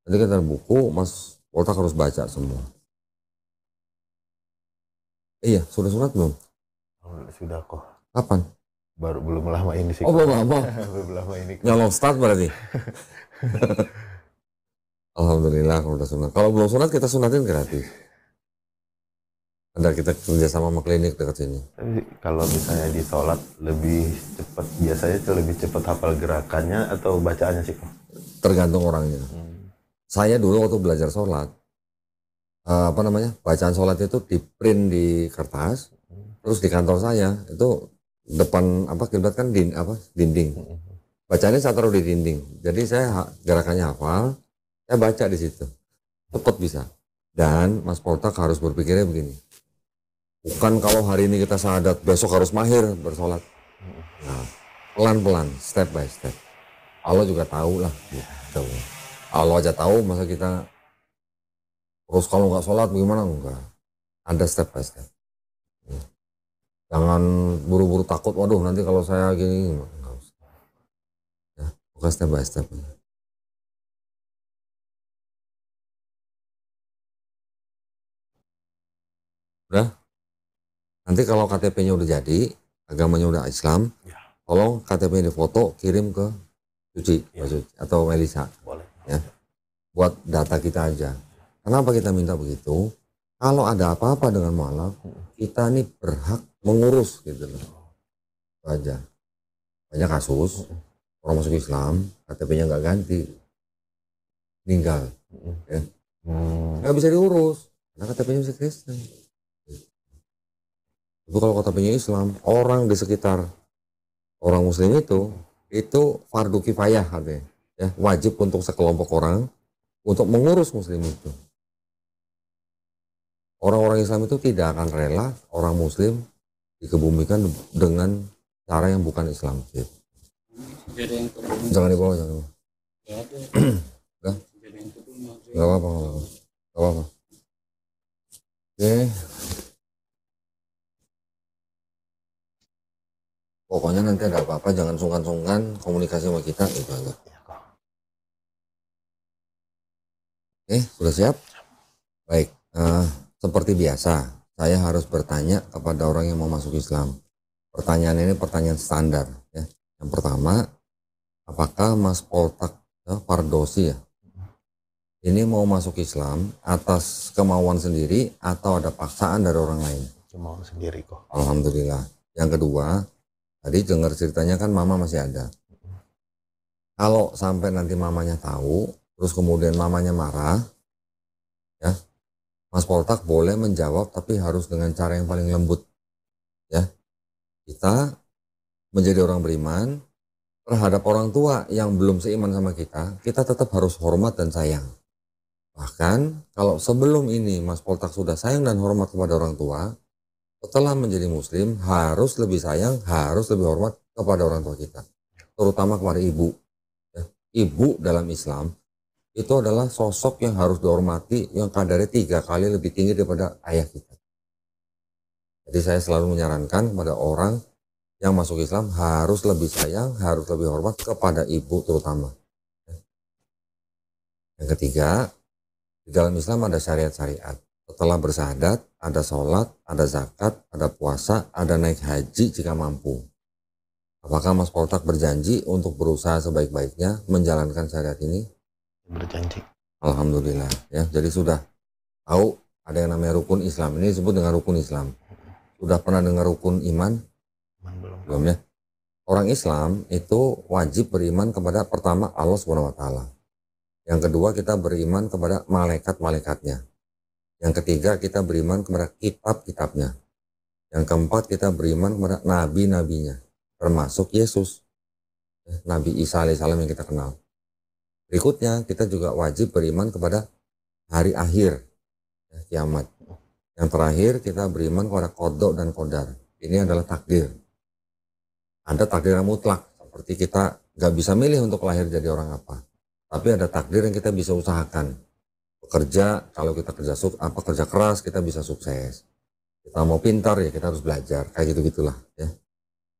Nanti kita buku, Mas Potak harus baca semua. Iya, sudah sunat belum? Sudah kok. Kapan? Belum lama ini sih. Belum lama. Belum lama ini. Nyolong start berarti. Alhamdulillah kalau udah sunat. Kalau belum sunat kita sunatin gratis. Ada kita kerjasama sama klinik dekat sini. Tapi kalau misalnya di sholat lebih cepat, biasanya itu lebih cepat hafal gerakannya atau bacaannya sih kok? Tergantung orangnya. Saya dulu waktu belajar sholat, bacaan sholat itu di print di kertas, terus di kantor saya itu depan kiblat kan dinding. Bacanya saya taruh di dinding. Jadi saya gerakannya hafal, saya baca di situ, cepat bisa. Dan Mas Potak harus berpikirnya begini. Bukan kalau hari ini kita syahadat, besok harus mahir bersolat. Nah, pelan-pelan, step by step. Allah juga tahu lah. Gitu. Allah aja tahu, masa kita terus kalau nggak sholat bagaimana? Enggak. Ada step by step. Jangan buru-buru takut, waduh nanti kalau saya gini, enggak usah. Ya, bukan step by step. Udah? Nanti kalau KTP-nya udah jadi, agamanya udah Islam, tolong KTP-nya difoto, kirim ke Suci, atau Melisa. Boleh. Ya, buat data kita aja. Kenapa kita minta begitu? Kalau ada apa-apa dengan mualaf, kita ini berhak mengurus gitu loh. Itu aja. Banyak kasus orang masuk Islam, KTP-nya nggak ganti, meninggal, ya. Nggak bisa diurus, karena KTP-nya masih Kristen. Itu kalau KTP-nya Islam, orang di sekitar orang Muslim itu fardu kifayah katanya, ya, wajib untuk sekelompok orang untuk mengurus Muslim itu. Orang-orang Islam itu tidak akan rela orang Muslim dikebumikan dengan cara yang bukan Islam. Gitu. Jangan dibawa, jangan dibawa. Gak apa-apa, gak apa-apa. Oke. Pokoknya nanti ada apa-apa jangan sungkan-sungkan komunikasi sama kita itu aja. Oke, sudah siap? Baik. Seperti biasa, saya harus bertanya kepada orang yang mau masuk Islam. Pertanyaan ini pertanyaan standar. Ya. Yang pertama, apakah Mas Poltak Pardosi ya, ini mau masuk Islam atas kemauan sendiri atau ada paksaan dari orang lain? Kemauan sendiri kok. Alhamdulillah. Yang kedua, tadi dengar ceritanya kan mama masih ada. Kalau sampai nanti mamanya tahu, terus kemudian mamanya marah, ya, Mas Poltak boleh menjawab tapi harus dengan cara yang paling lembut. Ya. Kita menjadi orang beriman terhadap orang tua yang belum seiman sama kita tetap harus hormat dan sayang. Bahkan kalau sebelum ini Mas Poltak sudah sayang dan hormat kepada orang tua, setelah menjadi muslim harus lebih sayang, harus lebih hormat kepada orang tua kita. Terutama kepada ibu. Ya. Ibu dalam Islam itu adalah sosok yang harus dihormati, yang kadarnya 3 kali lebih tinggi daripada ayah kita. Jadi saya selalu menyarankan kepada orang yang masuk Islam harus lebih sayang, harus lebih hormat kepada ibu terutama. Yang ketiga, di dalam Islam ada syariat-syariat. Setelah bersyahadat, ada sholat, ada zakat, ada puasa, ada naik haji jika mampu. Apakah Mas Poltak berjanji untuk berusaha sebaik-baiknya menjalankan syariat ini? Berjanji. Alhamdulillah, ya. Jadi sudah tahu ada yang namanya rukun Islam. Ini disebut dengan rukun Islam. Sudah pernah dengar rukun iman? Belum ya. Orang Islam itu wajib beriman kepada pertama Allah Subhanahu wa taala. Yang kedua kita beriman kepada malaikat-malaikatnya. Yang ketiga kita beriman kepada kitab-kitabnya. Yang keempat kita beriman kepada nabi-nabinya, termasuk Yesus, Nabi Isa alaihissalam yang kita kenal. Berikutnya kita juga wajib beriman kepada hari akhir, kiamat. Yang terakhir kita beriman kepada qada dan qadar. Ini adalah takdir. Ada takdir yang mutlak, seperti kita gak bisa milih untuk lahir jadi orang apa. Tapi ada takdir yang kita bisa usahakan. Bekerja, kalau kita kerja keras kita bisa sukses. Kita mau pintar ya kita harus belajar, kayak gitu-gitulah ya.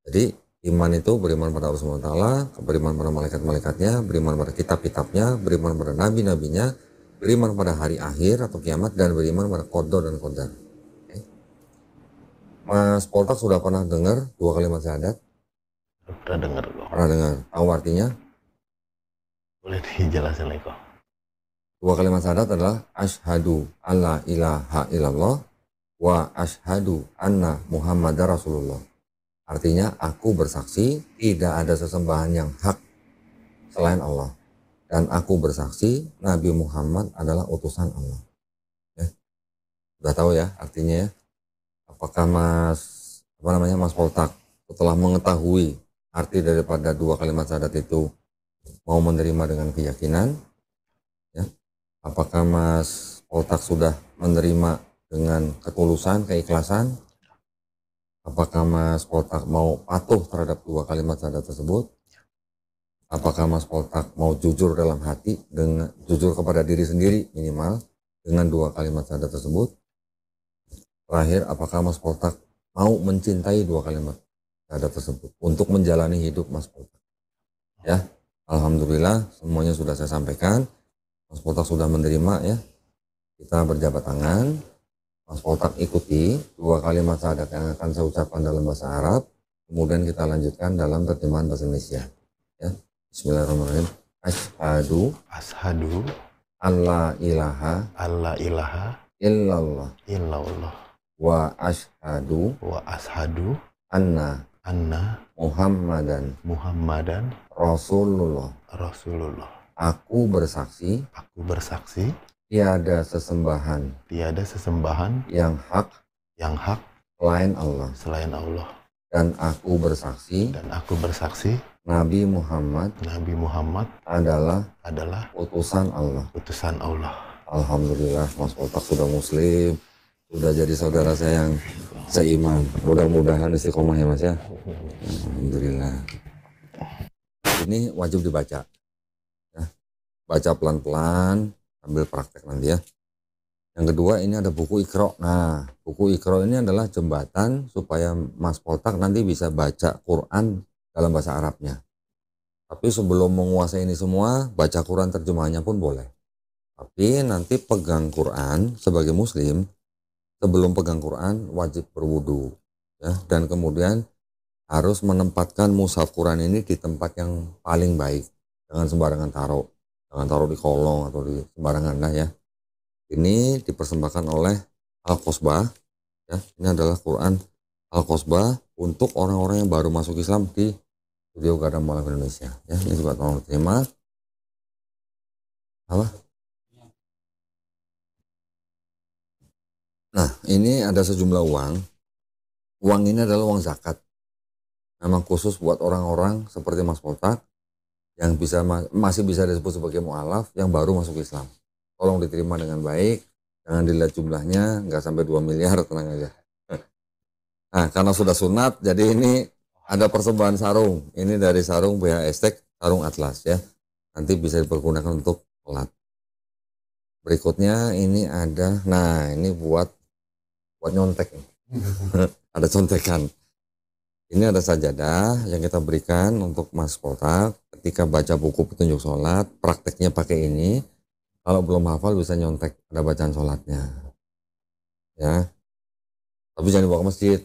Jadi iman itu beriman pada Allah Subhanahu wa taala, beriman pada malaikat-malaikatnya, beriman pada kitab-kitabnya, beriman pada nabi-nabinya, beriman pada hari akhir atau kiamat, dan beriman pada qada dan qadar. Okay. Mas Poltak sudah pernah dengar 2 kalimat syahadat? Pernah dengar kok. Pernah dengar. Tahu artinya? Boleh dijelasin lagi kok. 2 kalimat syahadat adalah asyhadu alla ilaha illallah wa asyhadu anna Muhammadar Rasulullah. Artinya aku bersaksi tidak ada sesembahan yang hak selain Allah, dan aku bersaksi Nabi Muhammad adalah utusan Allah. Ya. Sudah tahu ya artinya ya. Apakah Mas Poltak setelah mengetahui arti daripada 2 kalimat syahadat itu mau menerima dengan keyakinan? Ya. Apakah Mas Poltak sudah menerima dengan ketulusan, keikhlasan? Apakah Mas Poltak mau patuh terhadap 2 kalimat syahadat tersebut? Apakah Mas Poltak mau jujur dalam hati, dengan jujur kepada diri sendiri minimal dengan 2 kalimat syahadat tersebut? Terakhir, apakah Mas Poltak mau mencintai 2 kalimat syahadat tersebut untuk menjalani hidup Mas Poltak? Ya, alhamdulillah semuanya sudah saya sampaikan. Mas Poltak sudah menerima ya. Kita berjabat tangan. Mas Poltak ikuti 2 kalimat syahadat yang akan saya ucapkan dalam bahasa Arab, kemudian kita lanjutkan dalam terjemahan bahasa Indonesia. Ya. Bismillahirrahmanirrahim. Asyhadu Asyhadu alla ilaha illallah illallah wa ashhadu anna Muhammadan Rasulullah. Aku bersaksi tiada sesembahan yang hak selain Allah. Dan aku bersaksi Nabi Muhammad adalah utusan Allah. Alhamdulillah Mas Poltak sudah muslim, sudah jadi saudara saya yang seiman. Mudah-mudahan istiqomah ya Mas ya. Alhamdulillah. Ini wajib dibaca ya. Baca pelan-pelan sambil praktek nanti ya. Yang kedua ini ada buku Iqra. Nah, buku Iqra ini adalah jembatan supaya Mas Poltak nanti bisa baca Quran dalam bahasa Arabnya. Tapi sebelum menguasai ini semua, baca Quran terjemahannya pun boleh. Tapi nanti pegang Quran sebagai muslim, sebelum pegang Quran wajib berwudu ya, dan kemudian harus menempatkan mushaf Quran ini di tempat yang paling baik. Jangan sembarangan taruh. Jangan taruh di kolong atau di sembarangan lah ya. Ini dipersembahkan oleh Al-Qosbah ya. Ini adalah Quran Al-Qosbah untuk orang-orang yang baru masuk Islam di Studio Gadang Mualaf Indonesia ya. Ini juga tolong diterima. Apa? Nah, ini ada sejumlah uang. Uang ini adalah uang zakat. Memang khusus buat orang-orang seperti Mas Poltak yang masih bisa disebut sebagai mu'alaf yang baru masuk Islam. Tolong diterima dengan baik. Jangan dilihat jumlahnya, nggak sampai 2 miliar, tenang aja. Nah, karena sudah sunat, jadi ini ada persembahan sarung. Ini dari sarung BH Estek, sarung Atlas ya. Nanti bisa dipergunakan untuk sholat. Berikutnya ini ada, nah ini buat nyontek. Ada contekan. Ini ada sajadah yang kita berikan untuk Mas Poltak ketika baca buku petunjuk sholat, prakteknya pakai ini. Kalau belum hafal bisa nyontek, ada bacaan sholatnya. Ya. Tapi jangan dibawa ke masjid.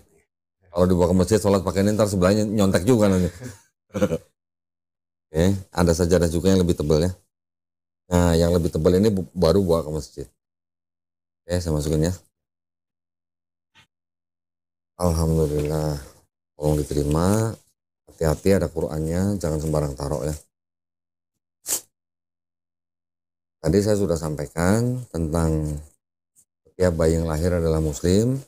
Kalau dibawa ke masjid sholat pakai ini ntar sebelahnya nyontek juga nanti. Oke, ada sajadah juga yang lebih tebal ya. Nah, yang lebih tebal ini baru bawa ke masjid. Oke, saya masukin ya. Alhamdulillah, tolong diterima. Hati-hati ada Qur'annya, jangan sembarang taruh ya. Tadi saya sudah sampaikan tentang setiap bayi yang lahir adalah muslim.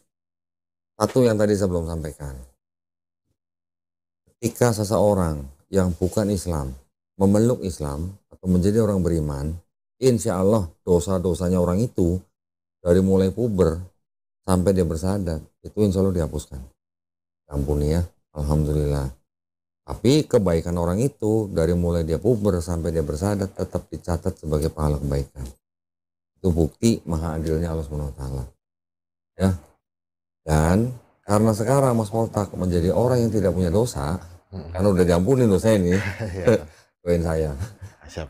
Satu yang tadi saya belum sampaikan. Ketika seseorang yang bukan Islam memeluk Islam atau menjadi orang beriman, insya Allah dosa-dosanya orang itu dari mulai puber sampai dia bersahadat itu insya Allah dihapuskan. Ampuni ya, alhamdulillah. Tapi kebaikan orang itu dari mulai dia puber sampai dia bersahadat tetap dicatat sebagai pahala kebaikan. Itu bukti maha adilnya Allah SWT. Ya. Dan karena sekarang Mas Poltak menjadi orang yang tidak punya dosa, karena udah diampuni dosa ini, doain saya,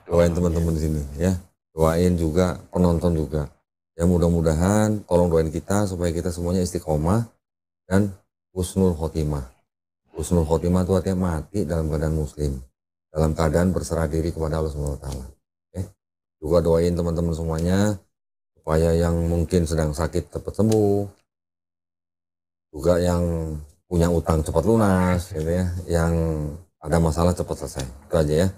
doain teman-teman di sini ya, doain juga penonton juga. Ya mudah-mudahan tolong doain kita supaya kita semuanya istiqomah dan husnul khotimah. Husnul khotimah itu artinya mati dalam keadaan muslim, dalam keadaan berserah diri kepada Allah SWT. Juga doain teman-teman semuanya supaya yang mungkin sedang sakit cepat sembuh, juga yang punya utang cepat lunas, gitu ya, yang ada masalah cepat selesai. Itu aja ya.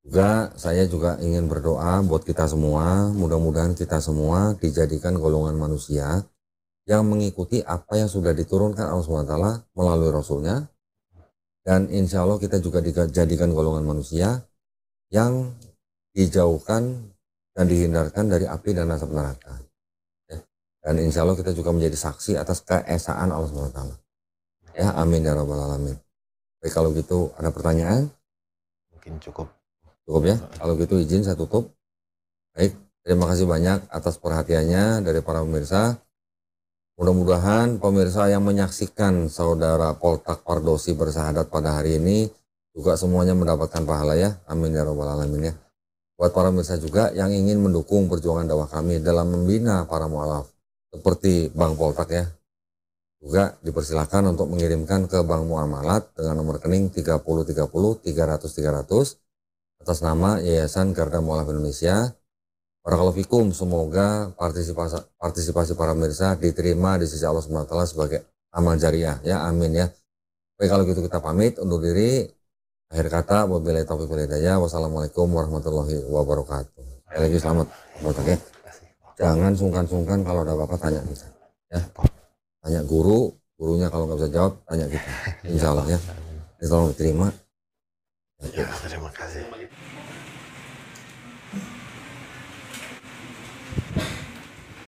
Juga saya juga ingin berdoa buat kita semua, mudah-mudahan kita semua dijadikan golongan manusia yang mengikuti apa yang sudah diturunkan Allah SWT melalui Rasulnya, dan insya Allah kita juga dijadikan golongan manusia yang dijauhkan dan dihindarkan dari api dan asap neraka. Dan insya Allah kita juga menjadi saksi atas keesaan Allah SWT. Ya, amin ya rabbal alamin. Baik, kalau gitu ada pertanyaan? Mungkin cukup ya. Kalau gitu izin saya tutup. Baik, terima kasih banyak atas perhatiannya dari para pemirsa. Mudah-mudahan pemirsa yang menyaksikan saudara Poltak Pardosi bersahadat pada hari ini juga semuanya mendapatkan pahala ya. Amin ya rabbal alamin ya. Buat para pemirsa juga yang ingin mendukung perjuangan dakwah kami dalam membina para mualaf seperti Bang Poltak ya, juga dipersilakan untuk mengirimkan ke Bank Muamalat dengan nomor rekening 3030 300 300 atas nama Yayasan Garda Mualaf Indonesia Barakallahu fikum, semoga partisipasi para pemirsa diterima di sisi Allah SWT sebagai amal jariah ya, amin ya. Baik, kalau gitu kita pamit undur diri. Akhir kata, wabillahi taufiq wal hidayah. Wassalamualaikum warahmatullahi wabarakatuh. Sekali lagi selamat ya. Jangan sungkan-sungkan kalau ada apa-apa tanya kita ya. Tanya gurunya kalau nggak bisa jawab tanya kita. Insya Allah ya. Ini tolong diterima. Ya, terima kasih.